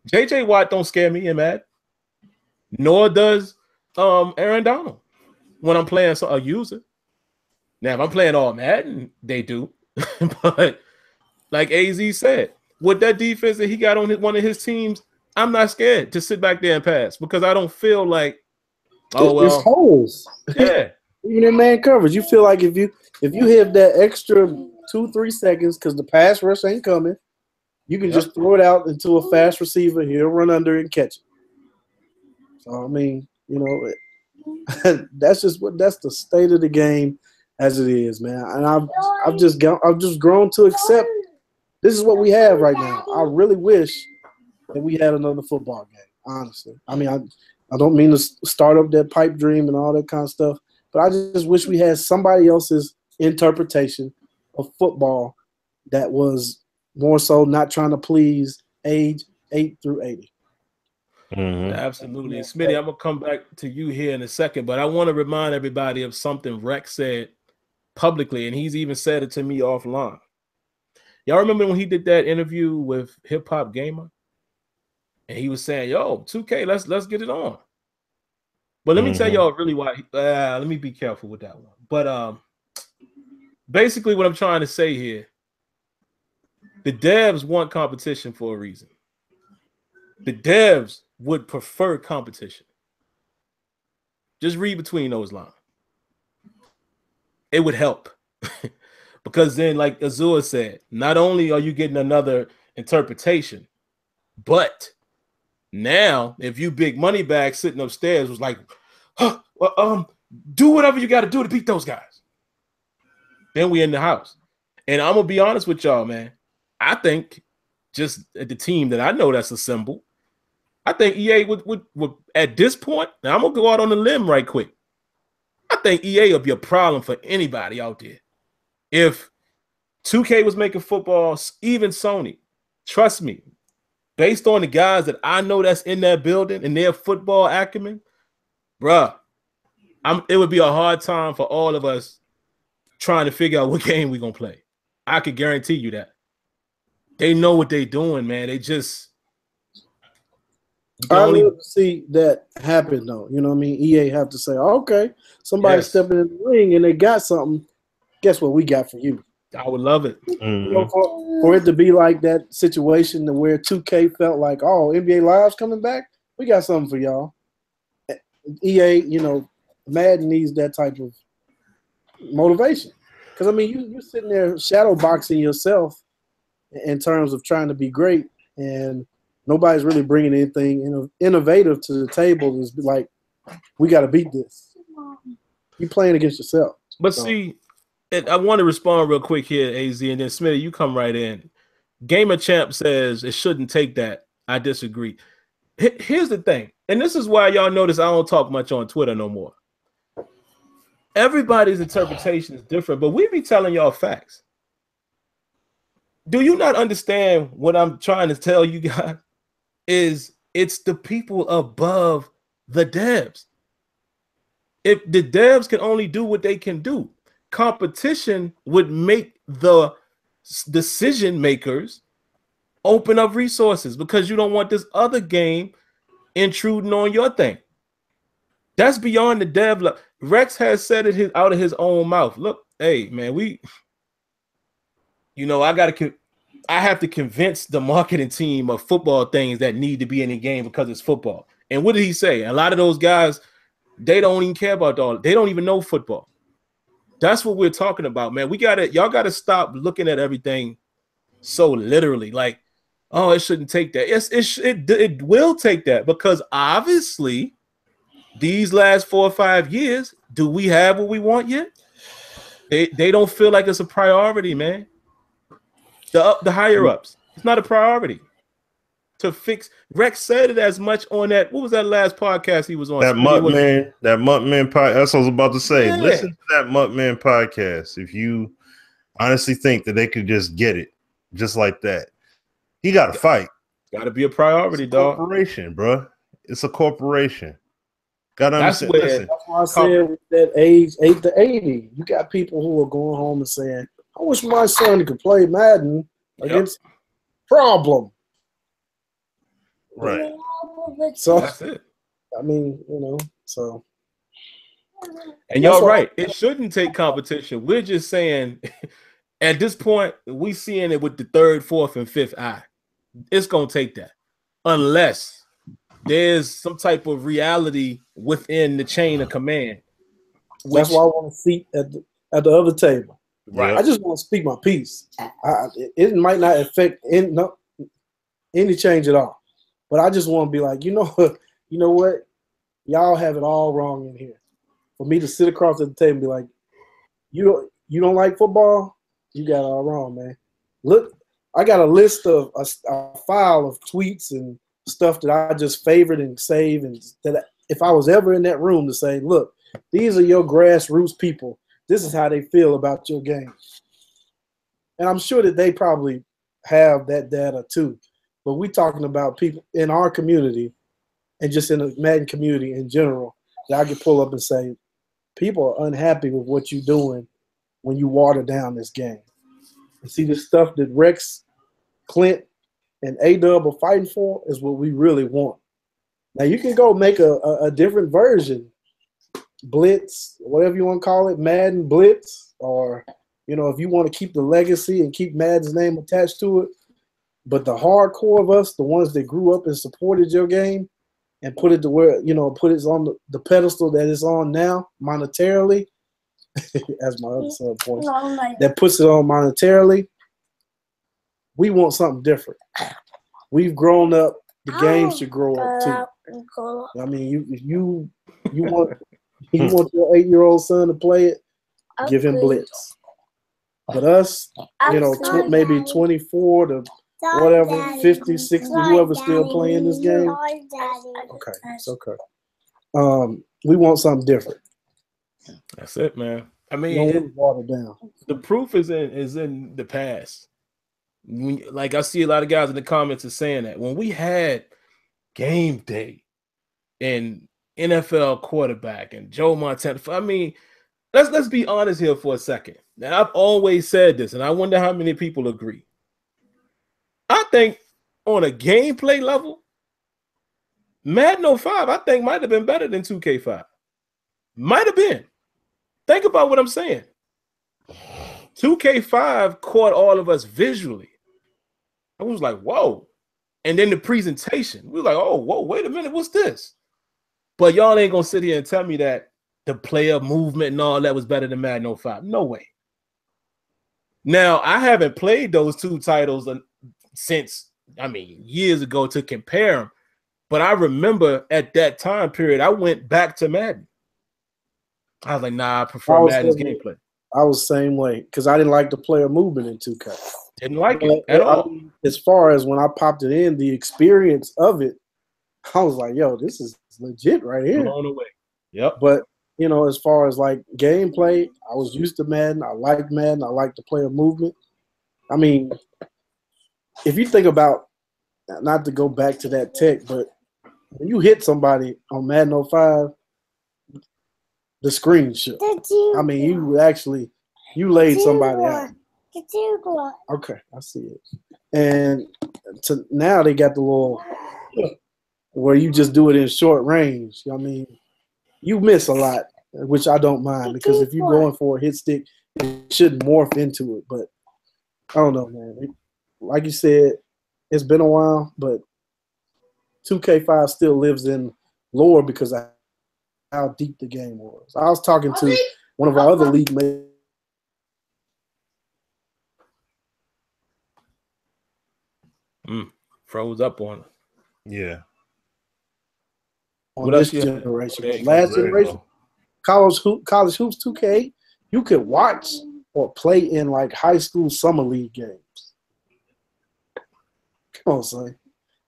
J.J. Watt don't scare me in Madden. Nor does Aaron Donald when I'm playing a user. Now, if I'm playing all Madden, they do. But like AZ said, with that defense that he got on one of his teams, I'm not scared to sit back there and pass because I don't feel like, it's holes. Yeah. Even in man coverage, you feel like if you have that extra 2-3 seconds because the pass rush ain't coming, you can just throw it out into a fast receiver. He'll run under and catch it. So I mean, that's the state of the game as it is, man. And I've just grown to accept this is what we have right now. I really wish that we had another football game, honestly. I mean, I don't mean to start up that pipe dream and all that kind of stuff, but I just wish we had somebody else's interpretation of football that was more so not trying to please age 8 through 80. Mm-hmm. Absolutely. And Smitty, I'm going to come back to you here in a second, but I want to remind everybody of something Rex said publicly, and he's even said it to me offline. Y'all remember when he did that interview with Hip Hop Gamer? And he was saying, yo, 2K, let's get it on. But let me tell y'all really why. Let me be careful with that one. But basically what I'm trying to say here, the devs want competition for a reason. The devs would prefer competition. Just read between those lines. It would help. Because then, like Azure said, not only are you getting another interpretation, but now if you big money bag sitting upstairs was like, do whatever you got to do to beat those guys. Then we in the house. And I'm going to be honest with y'all, man. I think just at the team that I know that's assembled, I think EA would at this point, now I'm going to go out on a limb right quick. I think EA will be a problem for anybody out there. If 2K was making football, even Sony, trust me, based on the guys that I know that's in that building and their football acumen, bruh, it would be a hard time for all of us trying to figure out what game we're going to play. I could guarantee you that. They know what they're doing, man. They just... I love to see that happen, though. You know what I mean? EA have to say, okay, somebody stepping in the ring and they got something. Guess what we got for you? I would love it. You know, for it to be like that situation to where 2K felt like, oh, NBA Live's coming back? We got something for y'all. EA, Madden needs that type of motivation. Because, I mean, you're sitting there shadow boxing yourself in terms of trying to be great, and nobody's really bringing anything innovative to the table. Is like, we got to beat this. You're playing against yourself. But see, I want to respond real quick here, AZ, and then Smitty, you come right in. Gamer Champ says it shouldn't take that. I disagree. Here's the thing, and this is why y'all notice I don't talk much on Twitter no more. Everybody's interpretation is different, but we be telling y'all facts. Do you not understand what I'm trying to tell you guys? It's the people above the devs. If the devs can only do what they can do, competition would make the decision makers open up resources because you don't want this other game intruding on your thing. That's beyond the dev. Rex has said it out of his own mouth. Look, hey man, I have to convince the marketing team of football things that need to be in the game because it's football. And what did he say? A lot of those guys, they don't even care about all. They don't even know football. That's what we're talking about, man. Y'all gotta stop looking at everything so literally. Like, oh, it shouldn't take that. It will take that because obviously these last 4 or 5 years, do we have what we want yet? They don't feel like it's a priority, man. The higher ups, it's not a priority to fix. Rex said it as much on that. What was that last podcast he was on? That Muttman podcast. That's what I was about to say. Yeah. Listen to that Muttman podcast. If you honestly think that they could just get it just like that, he got to fight. Got to be a priority, dog. Corporation, bro. It's a corporation. Got to understand. That's why I said with that age 8 to 80, you got people who are going home and saying, I wish my son could play Madden against problem. Right. So that's it. I mean, so. And y'all right. It shouldn't take competition. We're just saying at this point, we seeing it with the 3rd, 4th, and 5th eye. It's going to take that. Unless there's some type of reality within the chain of command. That's why I want a seat at the other table. Right. I just want to speak my piece. It might not affect any change at all. But I just want to be like, you know what? Y'all have it all wrong in here. For me to sit across at the table and be like, you don't like football? You got it all wrong, man. Look, I got a list of a file of tweets and stuff that I just favored and saved, and that if I was ever in that room to say, look, these are your grassroots people. This is how they feel about your game. And I'm sure that they probably have that data too. But we're talking about people in our community and just in the Madden community in general that I could pull up and say, people are unhappy with what you're doing when you water down this game. And see, the stuff that Rex, Clint, and A-Dub are fighting for is what we really want. Now, you can go make a different version, Blitz, whatever you want to call it, Madden Blitz, or, if you want to keep the legacy and keep Madden's name attached to it. But the hardcore of us, the ones that grew up and supported your game and put it to where, put it on the pedestal that it's on now monetarily, as my other son points, that puts it on monetarily, we want something different. We've grown up. The game should grow up too. I mean, you want your 8-year-old son to play it, give him Blitz. But us, maybe 24 to whatever, 50, 60, whoever's still playing this game. Okay, it's okay. We want something different. That's it, man. I mean, water down. The proof is in the past. Like I see a lot of guys in the comments are saying that when we had game day and NFL quarterback and Joe Montana, I mean, let's be honest here for a second. Now, I've always said this, and I wonder how many people agree. I think on a gameplay level, Madden 05, I think might have been better than 2K5. Might have been. Think about what I'm saying. 2K5 caught all of us visually. I was like, whoa. And then the presentation, we were like, oh, whoa, wait a minute, what's this? But y'all ain't going to sit here and tell me that the player movement and all that was better than Madden 05. No way. Now, I haven't played those two titles since, years ago to compare them. But I remember at that time period, I went back to Madden. I was like, nah, I prefer Madden's gameplay. I was the same way because I didn't like the player movement in 2K. Didn't like it at all. As far as when I popped it in, the experience of it, I was like, yo, this is legit right here. Blown away. Yep. But, as far as like gameplay, I was used to Madden. I like Madden. I like the player movement. I mean, if you think about, not to go back to that tech, but when you hit somebody on Madden 05, the screen shook. I mean, you laid somebody out. Okay, I see it. And now they got the little where you just do it in short range. I mean, you miss a lot, which I don't mind because if you're going for a hit stick, it shouldn't morph into it. But I don't know, man. Like you said, it's been a while, but 2K5 still lives in lore because of how deep the game was. I was talking to one of our other league mates. Froze up on it. Yeah. On this generation. Last generation, college hoops 2K, you could watch or play in like high school summer league games. Come on, son.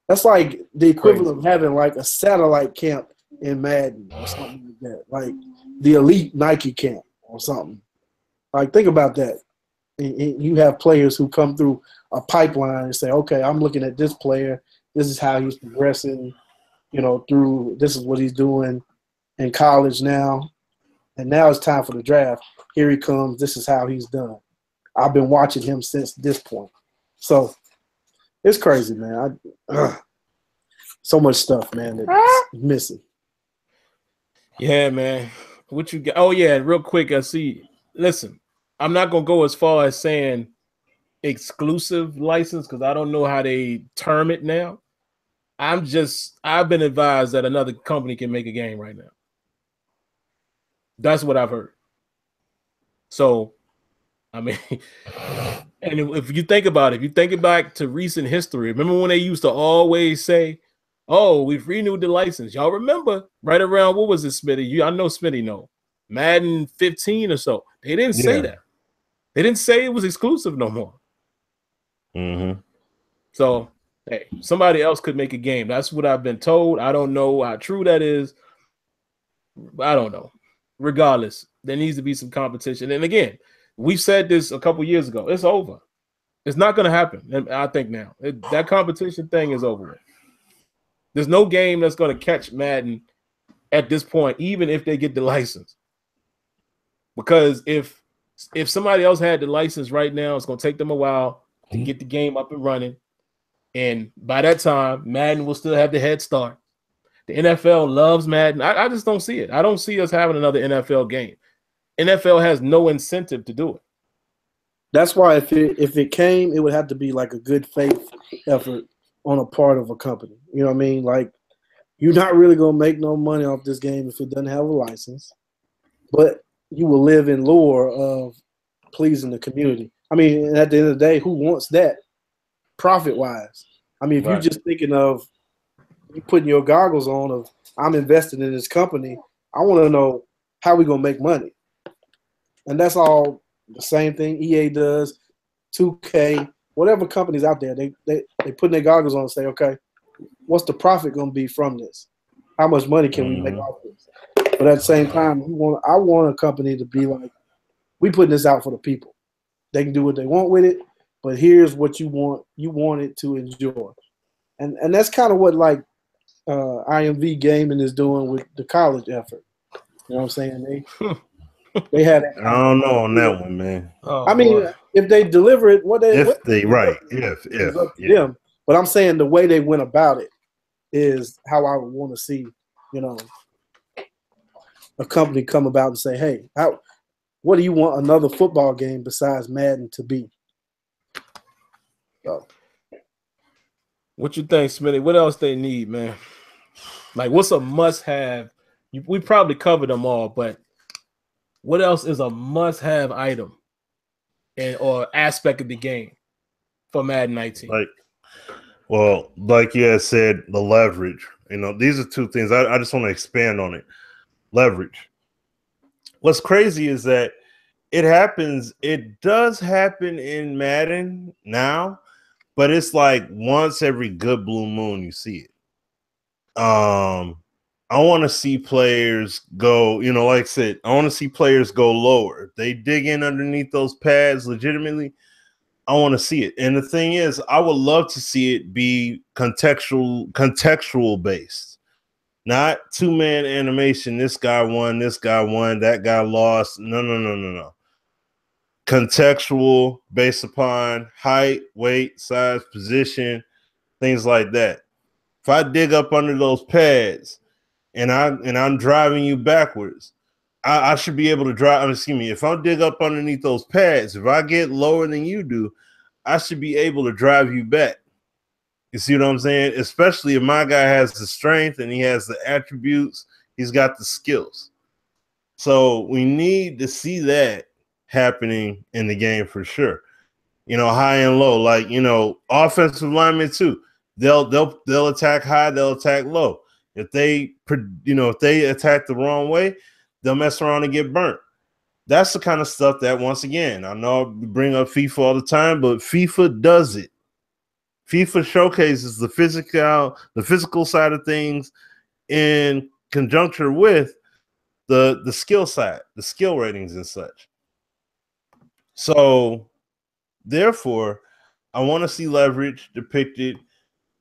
That's like the equivalent of having like a satellite camp in Madden or something like that. Like the elite Nike camp or something. Like think about that. And you have players who come through a pipeline and say, okay, I'm looking at this player. This is how he's progressing, through this is what he's doing in college now. And now it's time for the draft. Here he comes. This is how he's done. I've been watching him since this point. So it's crazy, man. So much stuff, man, that's missing. Yeah, man. What you got? Oh, yeah, real quick. I see. Listen, I'm not going to go as far as saying exclusive license because I don't know how they term it now. I've been advised that another company can make a game right now. That's what I've heard. So, I mean, and if you think about it, if you think back to recent history, remember when they used to always say, oh, we've renewed the license. Y'all remember right around, what was it, Smitty? I know Smitty know. Madden 15 or so. They didn't say that. They didn't say it was exclusive no more. Mm-hmm. So, hey, somebody else could make a game. That's what I've been told. I don't know how true that is. I don't know. Regardless, there needs to be some competition. And again, we said this a couple years ago. It's over. It's not going to happen. And I think now that competition thing is over with. There's no game that's going to catch Madden at this point, even if they get the license. Because if somebody else had the license right now, it's going to take them a while to get the game up and running. And by that time, Madden will still have the head start. The NFL loves Madden. I just don't see it. I don't see us having another NFL game. NFL has no incentive to do it. That's why if it came, it would have to be like a good faith effort on a part of a company. You know what I mean? Like, you're not really going to make no money off this game if it doesn't have a license. But you will live in lore of pleasing the community. I mean, and at the end of the day, who wants that profit-wise? I mean, if you're just thinking of you putting your goggles on of I'm investing in this company, I want to know how we going to make money. And that's all the same thing EA does, 2K, whatever companies out there, they put their goggles on and say, okay, what's the profit going to be from this? How much money can we make off this? But at the same time, I want a company to be like, we putting this out for the people. They can do what they want with it, but here's what you want. You want it to enjoy. And that's kind of what like IMV Gaming is doing with the college effort. You know what I'm saying? They had. I don't know on that one, man. Oh, I mean, if they deliver it, if them. But I'm saying the way they went about it is how I would want to see, a company come about and say, "Hey, what do you want another football game besides Madden to be?" So. What you think, Smitty? What else they need, man? Like, what's a must-have? We probably covered them all, but what else is a must-have item or aspect of the game for Madden 19? Like you had said, the leverage. These are two things. I just want to expand on it. Leverage. What's crazy is that it happens. It does happen in Madden now, but it's like once every good blue moon you see it. I want to see players go, like I said, I want to see players go lower. If they dig in underneath those pads legitimately, I want to see it. And the thing is, I would love to see it be contextual based, not two-man animation. This guy won, that guy lost. No. Contextual, based upon height, weight, size, position, things like that. If I dig up under those pads and I'm driving you backwards, I should be able to drive. Excuse me. If I dig up underneath those pads, if I get lower than you do, I should be able to drive you back. You see what I'm saying? Especially if my guy has the strength and he has the attributes, he's got the skills. So we need to see that happening in the game for sure. High and low, like offensive linemen too. They'll attack high, they'll attack low. If they attack the wrong way, they'll mess around and get burnt. That's the kind of stuff that, once again, I know I bring up FIFA all the time, but FIFA does it. FIFA showcases the physical side of things in conjunction with the skill side, the skill ratings and such. So, therefore, I want to see leverage depicted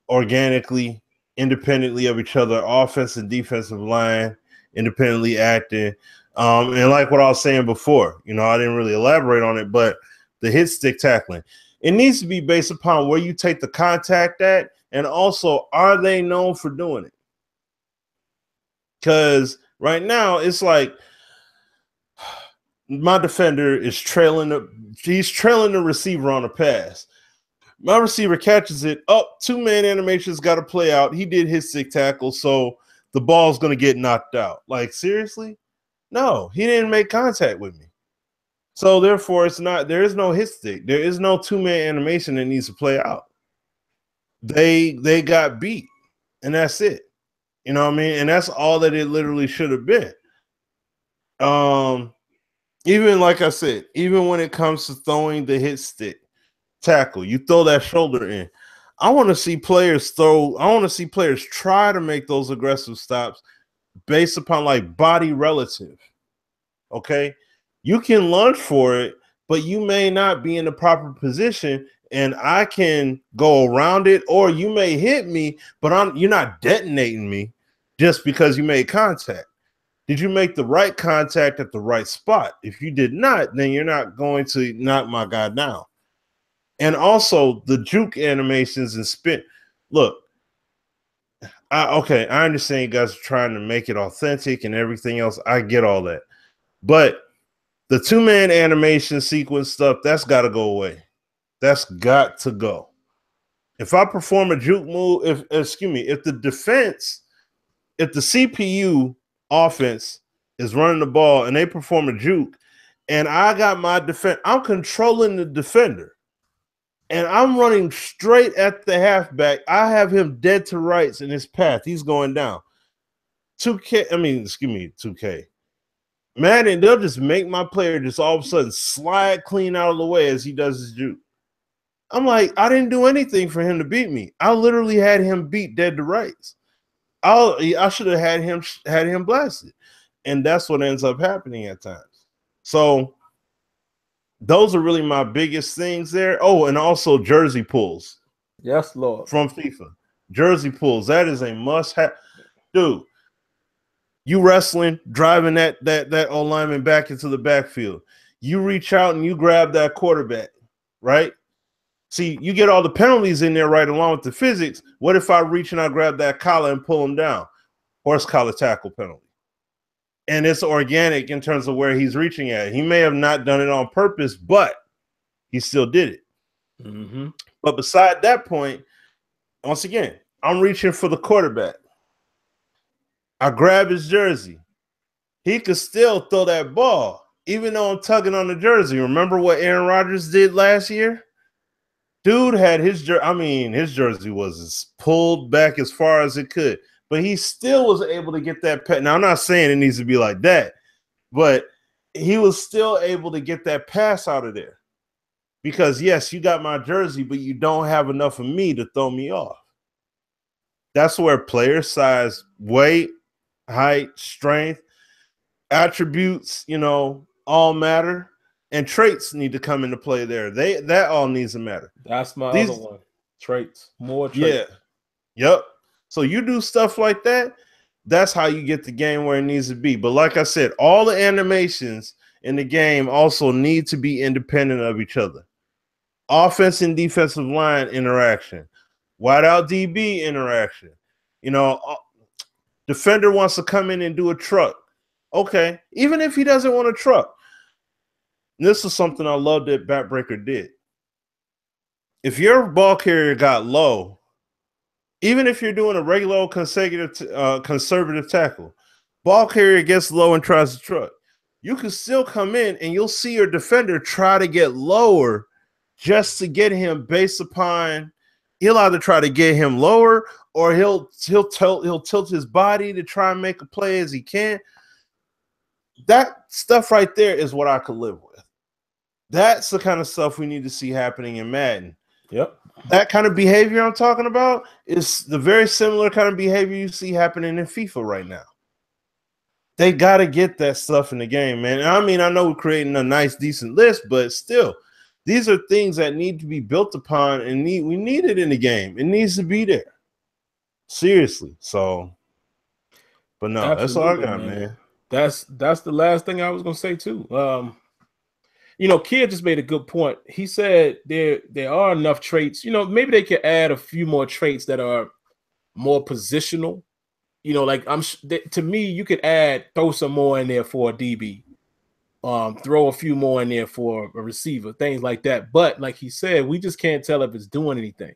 organically, independently of each other, offense and defensive line, independently acting. And like what I was saying before, I didn't really elaborate on it, but the hit stick tackling, it needs to be based upon where you take the contact at, and also, are they known for doing it? Because right now, it's like my defender is trailing the receiver on a pass. My receiver catches it up. Two-man animation's got to play out. He did his stick tackle, so the ball's going to get knocked out. Like, seriously? No, he didn't make contact with me. So, therefore, there is no hit stick. There is no two-man animation that needs to play out. They got beat, and that's it. You know what I mean? And that's all that it literally should have been. Even like I said, even when it comes to throwing the hit stick tackle, you throw that shoulder in. I want to see players try to make those aggressive stops based upon like body relative. Okay, you can lunge for it, but you may not be in the proper position, and I can go around it, or you may hit me, but you're not detonating me just because you made contact. Did you make the right contact at the right spot? If you did not, then you're not going to knock my guy down. And also the juke animations and spin. Look, I understand you guys are trying to make it authentic and everything else. I get all that. But the two-man animation sequence stuff, that's got to go away. That's got to go. If I perform a juke move, if the CPU offense is running the ball and they perform a juke, and I got my I'm controlling the defender, and I'm running straight at the halfback. I have him dead to rights in his path. He's going down. 2K. Madden, they'll just make my player just all of a sudden slide clean out of the way as he does his juke. I'm like, I didn't do anything for him to beat me. I literally had him beat dead to rights. I should have had him blasted, and that's what ends up happening at times. So those are really my biggest things there. Oh, and also jersey pulls. Yes, Lord. From FIFA, jersey pulls, that is a must-have, dude. You wrestling, driving that O lineman back into the backfield. You reach out and you grab that quarterback, right? See, you get all the penalties in there right along with the physics. What if I reach and I grab that collar and pull him down? Horse collar tackle penalty. And it's organic in terms of where he's reaching at. He may have not done it on purpose, but he still did it. Mm-hmm. But beside that point, once again, I'm reaching for the quarterback. I grab his jersey. He could still throw that ball, even though I'm tugging on the jersey. Remember what Aaron Rodgers did last year? Dude had his jersey was as pulled back as far as it could, but he still was able to get that pet. Now, I'm not saying it needs to be like that, but he was still able to get that pass out of there. Because, yes, you got my jersey, but you don't have enough of me to throw me off. That's where player size, weight, height, strength, attributes, all matter. And traits need to come into play there. That all needs to matter. That's my other one. Traits. More traits. Yeah. Yep. So you do stuff like that, that's how you get the game where it needs to be. But like I said, all the animations in the game also need to be independent of each other. Offense and defensive line interaction, wideout DB interaction. Defender wants to come in and do a truck. Okay, even if he doesn't want a truck. This is something I love that Backbreaker did. If your ball carrier got low, even if you're doing a regular conservative tackle, ball carrier gets low and tries to truck, you can still come in and you'll see your defender try to get lower just to get him based upon he'll either try to get him lower or he'll tilt his body to try and make a play as he can. That stuff right there is what I could live with. That's the kind of stuff we need to see happening in Madden. Yep. That kind of behavior I'm talking about is the very similar kind of behavior you see happening in FIFA right now. They got to get that stuff in the game, man. I mean, I know we're creating a nice, decent list, but still, these are things that need to be built upon, and we need it in the game. It needs to be there. Seriously. So, but no, absolutely, that's all I got, man. That's the last thing I was gonna say too. Kid just made a good point. He said there are enough traits. Maybe they could add a few more traits that are more positional. To me, you could throw some more in there for a DB. Throw a few more in there for a receiver, things like that. But like he said, we just can't tell if it's doing anything.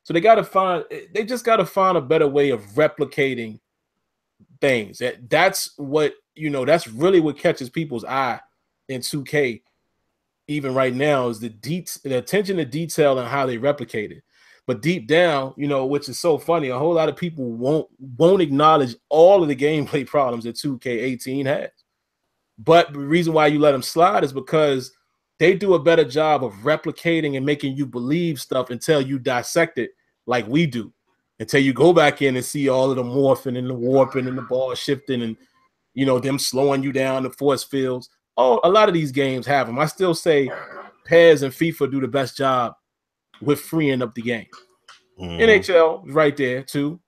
So they just got to find a better way of replicating things. That's what, that's really what catches people's eye in 2K. Even right now is the attention to detail and how they replicate it. But deep down, which is so funny, a whole lot of people won't acknowledge all of the gameplay problems that 2K18 has. But the reason why you let them slide is because they do a better job of replicating and making you believe stuff until you dissect it like we do. Until you go back in and see all of the morphing and the warping and the ball shifting and, them slowing you down, the force fields. Oh, a lot of these games have them. I still say PES and FIFA do the best job with freeing up the game. NHL is right there too.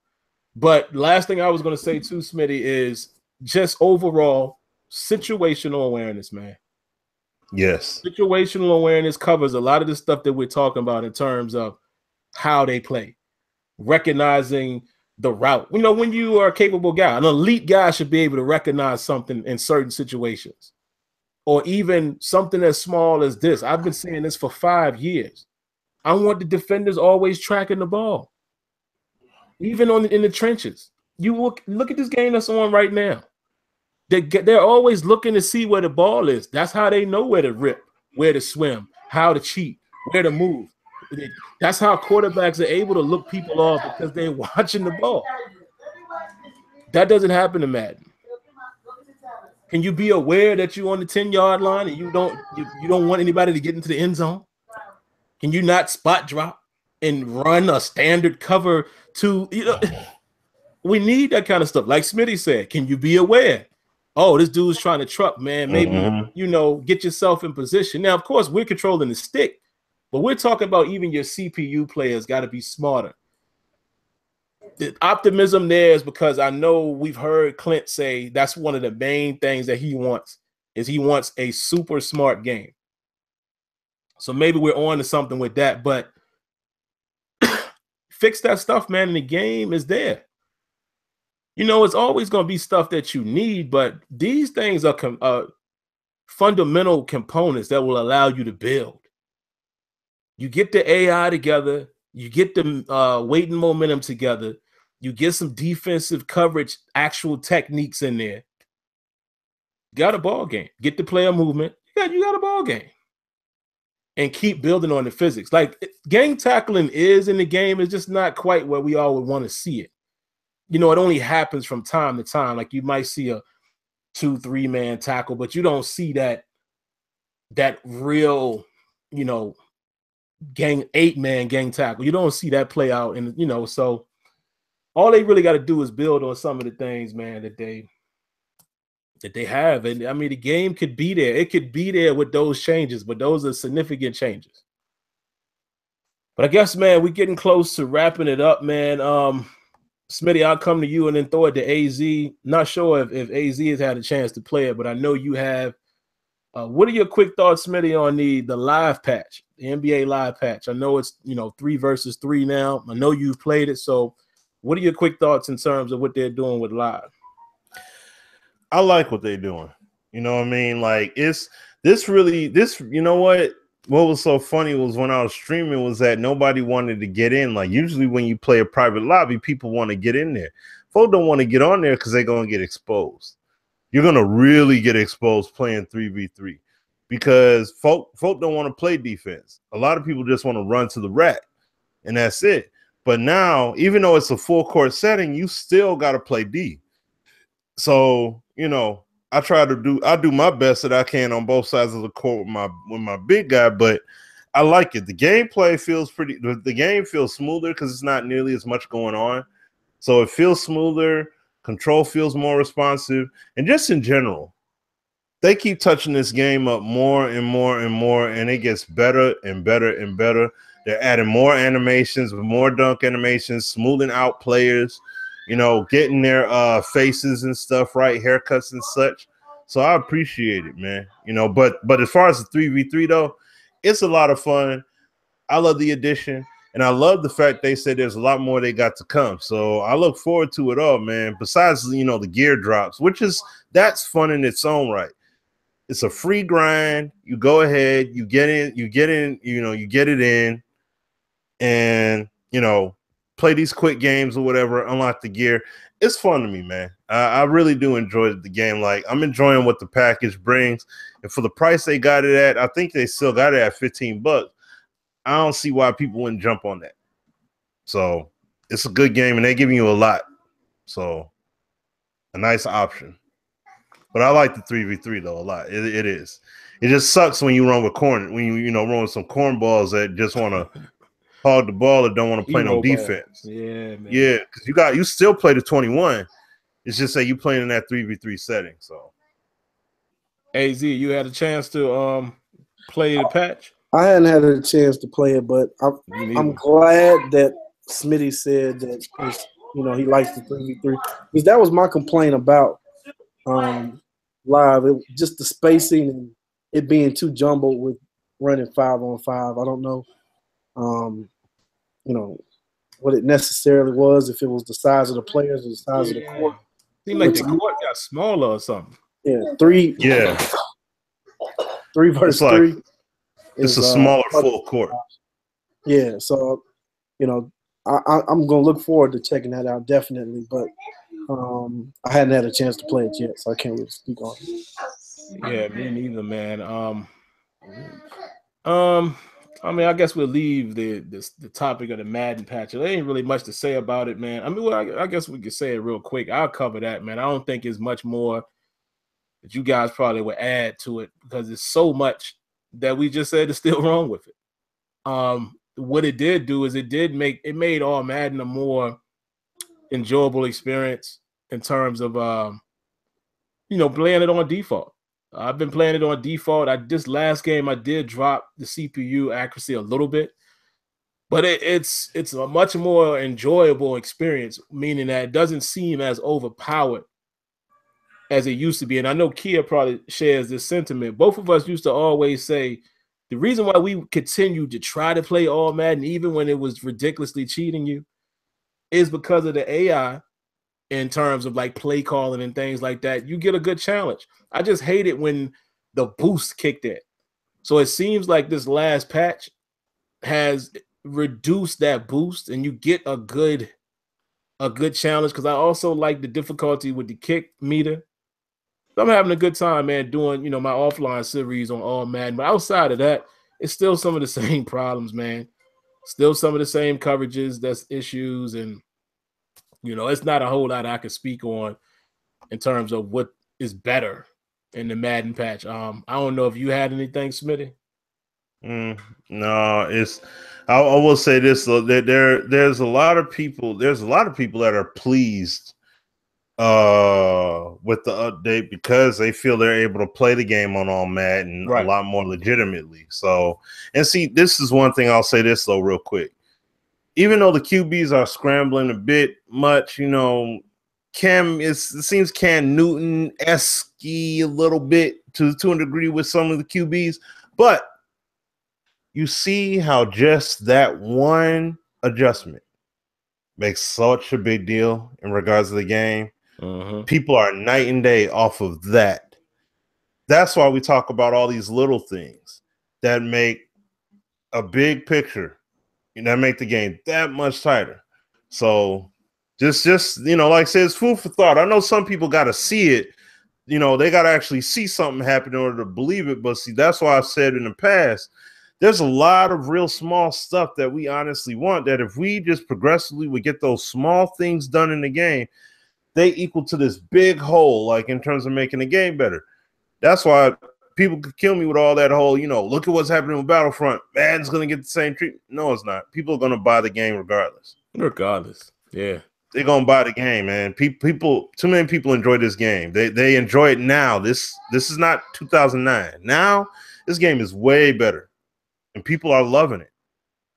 But last thing I was going to say too, Smitty, is just overall situational awareness, man. Yes. Situational awareness covers a lot of the stuff that we're talking about in terms of how they play. Recognizing the route. When you are a capable guy, an elite guy should be able to recognize something in certain situations. Or even something as small as this. I've been saying this for 5 years. I want the defenders always tracking the ball. Even in the trenches. You look at this game that's on right now. They're always looking to see where the ball is. That's how they know where to rip, where to swim, how to cheat, where to move. That's how quarterbacks are able to look people off because they're watching the ball. That doesn't happen to Madden. Can you be aware that you're on the 10-yard line and you don't want anybody to get into the end zone? Can you not spot drop and run a standard cover to, we need that kind of stuff. Like Smitty said, can you be aware? Oh, this dude's trying to truck, man. Maybe, get yourself in position. Now, of course, we're controlling the stick, but we're talking about even your CPU players got to be smarter. The optimism there is because I know we've heard Clint say that's one of the main things that he wants a super smart game. So maybe we're on to something with that, but fix that stuff, man, and the game is there. It's always going to be stuff that you need, but these things are fundamental components that will allow you to build. You get the AI together, you get the weight and momentum together, you get some defensive coverage, actual techniques in there. You got a ball game. Get the player movement. You got a ball game. And keep building on the physics. Like, gang tackling is in the game. It's just not quite where we all would want to see it. It only happens from time to time. Like, you might see 2-3 man tackle, but you don't see that real, 8-man gang tackle. You don't see that play out, and so all they really got to do is build on some of the things, man, that they have. And I mean, the game could be there. It could be there with those changes, but those are significant changes. But I guess, man, we're getting close to wrapping it up, man. Smitty, I'll come to you and then throw it to AZ. Not sure if AZ has had a chance to play it, but I know you have. What are your quick thoughts, Smitty, on the live patch, the NBA live patch? I know it's 3 versus 3 now. I know you've played it, so what are your quick thoughts in terms of what they're doing with live? I like what they're doing. You know what I mean? Like you know what? What was so funny was when I was streaming was that nobody wanted to get in. Like usually when you play a private lobby, people want to get in there. Folks don't want to get on there because they're going to get exposed. You're going to really get exposed playing 3v3 because folk don't want to play defense. A lot of people just want to run to the rack, and that's it. But now, even though it's a full court setting, you still got to play D. So, I do my best that I can on both sides of the court with my big guy, but I like it. The gameplay feels the game feels smoother because it's not nearly as much going on. So it feels smoother, control feels more responsive, and just in general, they keep touching this game up more and more and more, and it gets better and better and better. They're adding more animations, more dunk animations, smoothing out players, getting their faces and stuff right, haircuts and such. So I appreciate it, man. But as far as the 3v3 though, it's a lot of fun. I love the addition, and I love the fact they said there's a lot more they got to come. So I look forward to it all, man. Besides, the gear drops, that's fun in its own right. It's a free grind. You go ahead, you get in, you get it in, and play these quick games or whatever, unlock the gear. It's fun to me, man. I really do enjoy the game. Like, I'm enjoying what the package brings. And for the price they got it at, I think they still got it at $15. I don't see why people wouldn't jump on that. So it's a good game, and they're giving you a lot. So a nice option. But I like the 3v3 though a lot. It is. It just sucks when you run with run with some cornballs that just want to hog the ball or don't want to play no defense. Yeah, man. Yeah, because you still play the 21. It's just that you playing in that 3v3 setting. So AZ, you had a chance to play the patch? I hadn't had a chance to play it, but I'm glad that Smitty said that he likes the 3v3 because that was my complaint about live. Just the spacing and it being too jumbled with running 5-on-5. I don't know, what it necessarily was, if it was the size of the players or the size of the court. Seemed like the court got smaller or something. Yeah, 3 versus 3. It's a smaller full court. Yeah, so I'm gonna look forward to checking that out definitely, but I hadn't had a chance to play it yet, so I can't really speak on it. Yeah, me neither, man. I mean, I guess we'll leave the topic of the Madden patch. There ain't really much to say about it, man. I mean, well, I guess we could say it real quick. I'll cover that, man. I don't think it's much more that you guys probably would add to it because it's so much that we just said is still wrong with it. What it did do is it made all Madden a more enjoyable experience in terms of playing it on default. I've been playing it on default. This last game I did drop the CPU accuracy a little bit, but it's a much more enjoyable experience, meaning that it doesn't seem as overpowered as it used to be. And I know Kia probably shares this sentiment. Both of us used to always say the reason why we continued to try to play all Madden, even when it was ridiculously cheating you, is because of the AI in terms of like play calling and things like that. You get a good challenge. I just hate it when the boost kicked in. So it seems like this last patch has reduced that boost and you get a good challenge, because I also like the difficulty with the kick meter. I'm having a good time, man, doing my offline series on all Madden. But outside of that, it's still some of the same problems, man. Still some of the same coverages that's issues, and it's not a whole lot I can speak on in terms of what is better in the Madden patch. I don't know if you had anything, Smitty. No, it's. I will say this: there's a lot of people. There's a lot of people that are pleased with the update because they feel they're able to play the game on all Madden a lot more legitimately. So, and see, this is one thing I'll say this though, real quick. Even though the QBs are scrambling a bit much, you know, it seems Cam Newton-esque a little bit to a degree with some of the QBs, but you see how just that one adjustment makes such a big deal in regards to the game. People are night and day off of that. That's why we talk about all these little things that make a big picture, that make the game that much tighter. So just you know, like I said, it's food for thought. I know some people got to see it. You know, they got to actually see something happen in order to believe it. But see, that's why I've said in the past, there's a lot of real small stuff that we honestly want that if we just progressively would get those small things done in the game, they equal to this big whole, like in terms of making the game better. That's why people could kill me with all that whole, you know, look at what's happening with Battlefront. Madden's going to get the same treatment. No, it's not. People are going to buy the game regardless. Yeah. They're going to buy the game, man. People, too many people enjoy this game. They enjoy it now. This is not 2009. Now, this game is way better. And people are loving it,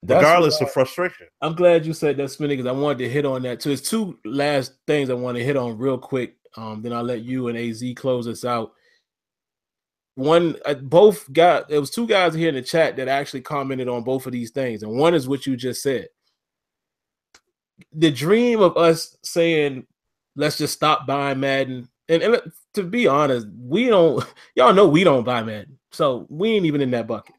regardless of frustration. I'm glad you said that, Smitty, because I wanted to hit on that too. There's two last things I want to hit on real quick. Then I'll let you and AZ close us out. One, there was two guys here in the chat that actually commented on both of these things, and one is what you just said. The dream of us saying, let's just stop buying Madden. And to be honest, y'all know we don't buy Madden. So we ain't even in that bucket.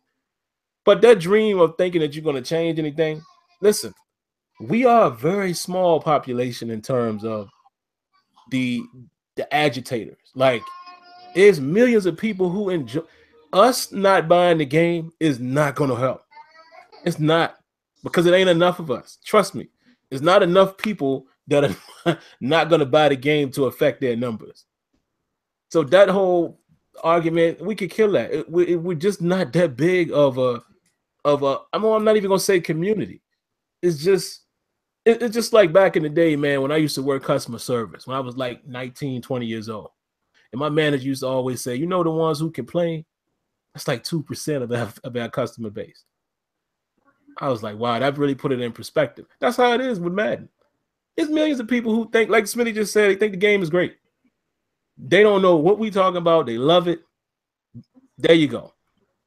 But that dream of thinking that you're going to change anything, listen, we are a very small population in terms of the agitators. Like, there's millions of people who enjoy. Us not buying the game is not going to help. It's not, because it ain't enough of us. Trust me. There's not enough people that are not going to buy the game to affect their numbers. So that whole argument, we could kill that. We're just not that big of a I'm not even gonna say community. It's just like back in the day, man, when I used to work customer service, when I was like 19, 20 years old. And my manager used to always say, you know, the ones who complain, that's like 2% of our customer base. I was like, wow, that really put it in perspective. That's how it is with Madden. There's millions of people who think, like Smitty just said, they think the game is great. They don't know what we talking about. They love it. There you go.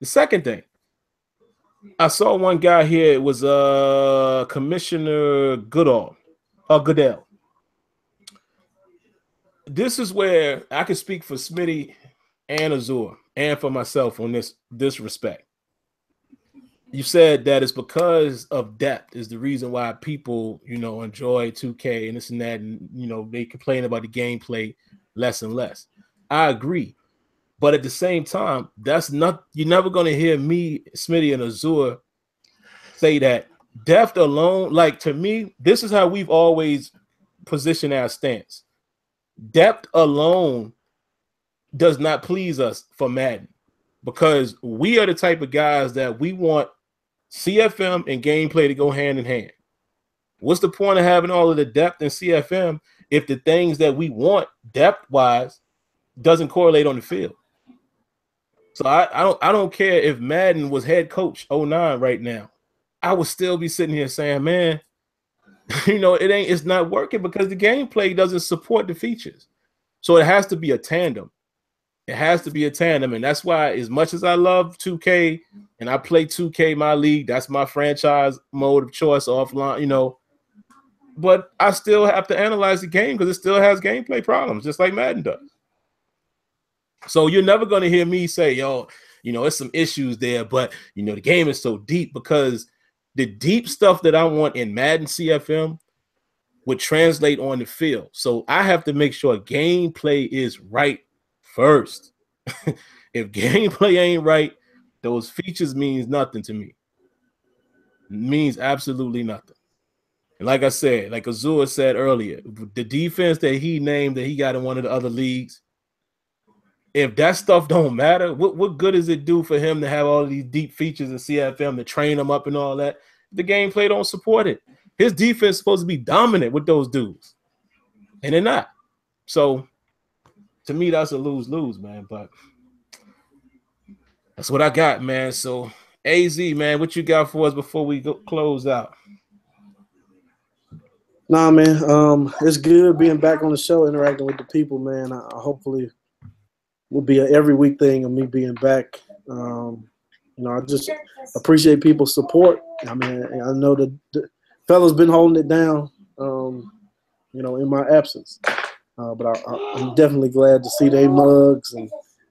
The second thing, I saw one guy here. It was Commissioner Goodell. This is where I can speak for Smitty and Azure and for myself on this respect. You said that it's because of depth is the reason why people, you know, enjoy 2K and this and that, and you know, they complain about the gameplay less and less. I agree. But at the same time, you're never going to hear me, Smitty, and Azure say that depth alone, like to me, this is how we've always positioned our stance. Depth alone does not please us for Madden because we are the type of guys that we want CFM and gameplay to go hand in hand. What's the point of having all of the depth in CFM if the things that we want depth-wise doesn't correlate on the field? So I don't care if Madden was head coach 09 right now. I would still be sitting here saying, man, you know, it's not working because the gameplay doesn't support the features. So it has to be a tandem. It has to be a tandem. And that's why, as much as I love 2K and I play 2K, my league, that's my franchise mode of choice offline, you know, but I still have to analyze the game because it still has gameplay problems, just like Madden does. So you're never going to hear me say, yo, you know, it's some issues there, but, you know, the game is so deep because the deep stuff that I want in Madden CFM would translate on the field. So I have to make sure gameplay is right first. If gameplay ain't right, those features means nothing to me. It means absolutely nothing. And like I said, like Azure said earlier, the defense that he named that he got in one of the other leagues, if that stuff don't matter, what good does it do for him to have all of these deep features in CFM to train him up and all that? The gameplay don't support it. His defense is supposed to be dominant with those dudes, and they're not. So to me, that's a lose-lose, man. But that's what I got, man. So AZ, man, what you got for us before we close out? Nah, man. It's good being back on the show, interacting with the people, man. I hopefully will be an every week thing of me being back. I just appreciate people's support. I mean, I know the fellas been holding it down, in my absence. But I'm definitely glad to see they mugs and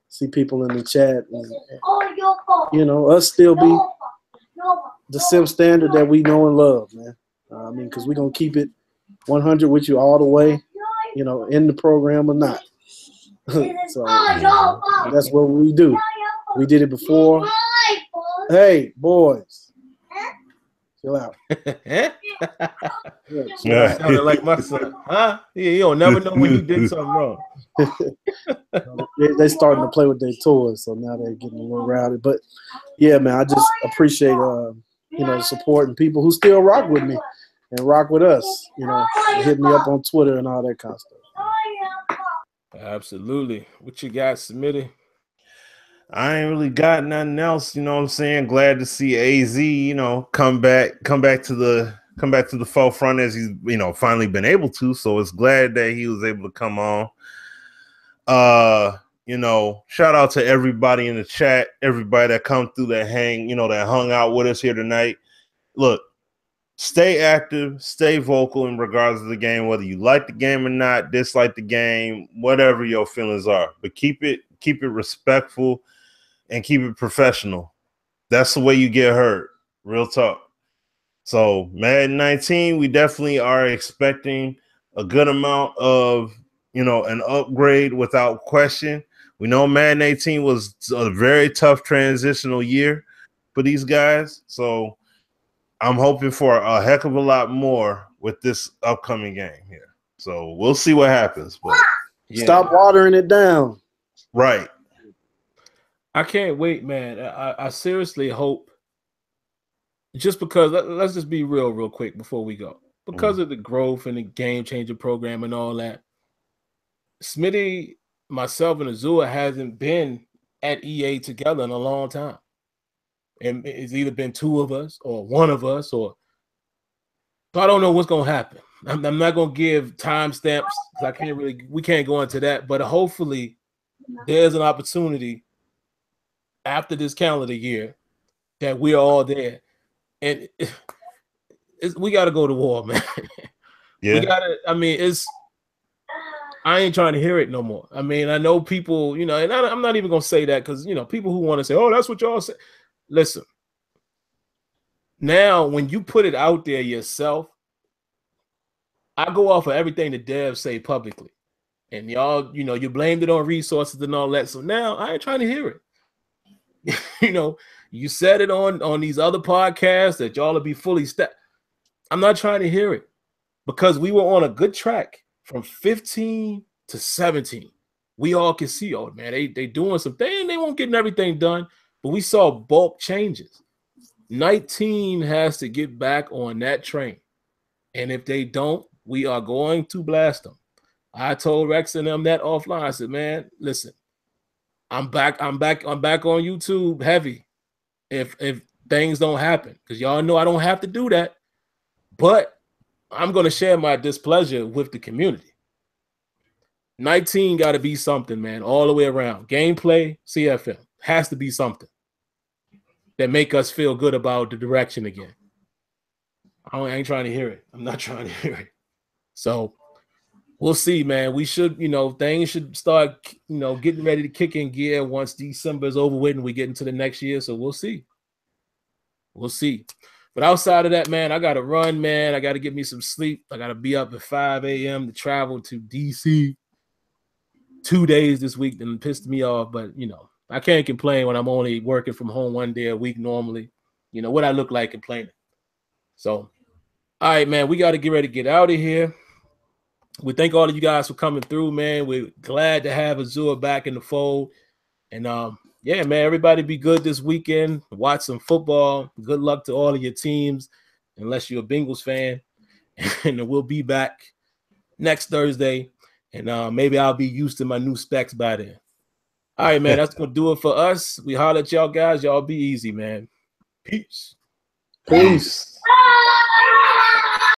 see people in the chat and us still be the sim standard that we know and love, man. Because we're going to keep it 100 with you all the way, in the program or not. So that's what we do. We did it before. Hey, boys. Chill out. Yeah, sounded like my son. Huh? Yeah, you don't never know when you did something wrong. They starting to play with their toys, so now they're getting a little rowdy. But yeah, man, I just appreciate the support and people who still rock with me and rock with us. Hit me up on Twitter and all that kind of stuff. Absolutely. What you got, Smitty? I ain't really got nothing else, you know what I'm saying? Glad to see AZ, come back to the forefront as he's, finally been able to. So it's glad that he was able to come on. Shout out to everybody in the chat, everybody that come through that that hung out with us here tonight. Look, stay active, stay vocal in regards to the game, whether you like the game or not, dislike the game, whatever your feelings are. But keep it respectful and keep it professional. That's the way you get hurt. Real talk. So Madden 19, we definitely are expecting a good amount of, an upgrade without question. We know Madden 18 was a very tough transitional year for these guys. So I'm hoping for a heck of a lot more with this upcoming game here. So we'll see what happens. But yeah. Stop watering it down. Right. I can't wait, man. I seriously hope, just because, let's just be real quick before we go. Because of the growth and the game changer program and all that, Smitty, myself, and Azure hasn't been at EA together in a long time. And it's either been two of us or one of us, so I don't know what's going to happen. I'm not going to give timestamps because we can't go into that, but hopefully there's an opportunity after this calendar year that we're all there. And we got to go to war, man. Yeah. We got to, I ain't trying to hear it no more. I know people, and I'm not even going to say that because, people who want to say, oh, that's what y'all say. Listen, now when you put it out there yourself, I go off of everything the devs say publicly. And y'all, you blamed it on resources and all that. So now I ain't trying to hear it. You said it on these other podcasts that y'all will be fully staffed. I'm not trying to hear it because we were on a good track from 15 to 17. We all can see, oh man, they doing some things. They won't get everything done, but we saw bulk changes. 19 has to get back on that train. And if they don't, we are going to blast them. I told Rex and them that offline. I said, man, listen, I'm back on YouTube heavy if things don't happen. Because y'all know I don't have to do that. But I'm going to share my displeasure with the community. 19 got to be something, man, all the way around. Gameplay, CFM, has to be something that make us feel good about the direction again. I ain't trying to hear it. I'm not trying to hear it. So we'll see, man. We should, things should start, getting ready to kick in gear once December is over with and we get into the next year. So we'll see. We'll see. But outside of that, man, I got to run, man. I got to get me some sleep. I got to be up at 5 a.m. to travel to D.C. 2 days this week. That pissed me off, but, I can't complain when I'm only working from home 1 day a week normally. What I look like complaining. So, all right, man, we got to get ready to get out of here. We thank all of you guys for coming through, man. We're glad to have Azure back in the fold. And yeah, man, everybody be good this weekend. Watch some football. Good luck to all of your teams, unless you're a Bengals fan. And we'll be back next Thursday. And maybe I'll be used to my new specs by then. All right, man, that's going to do it for us. We holler at y'all guys. Y'all be easy, man. Peace. Peace.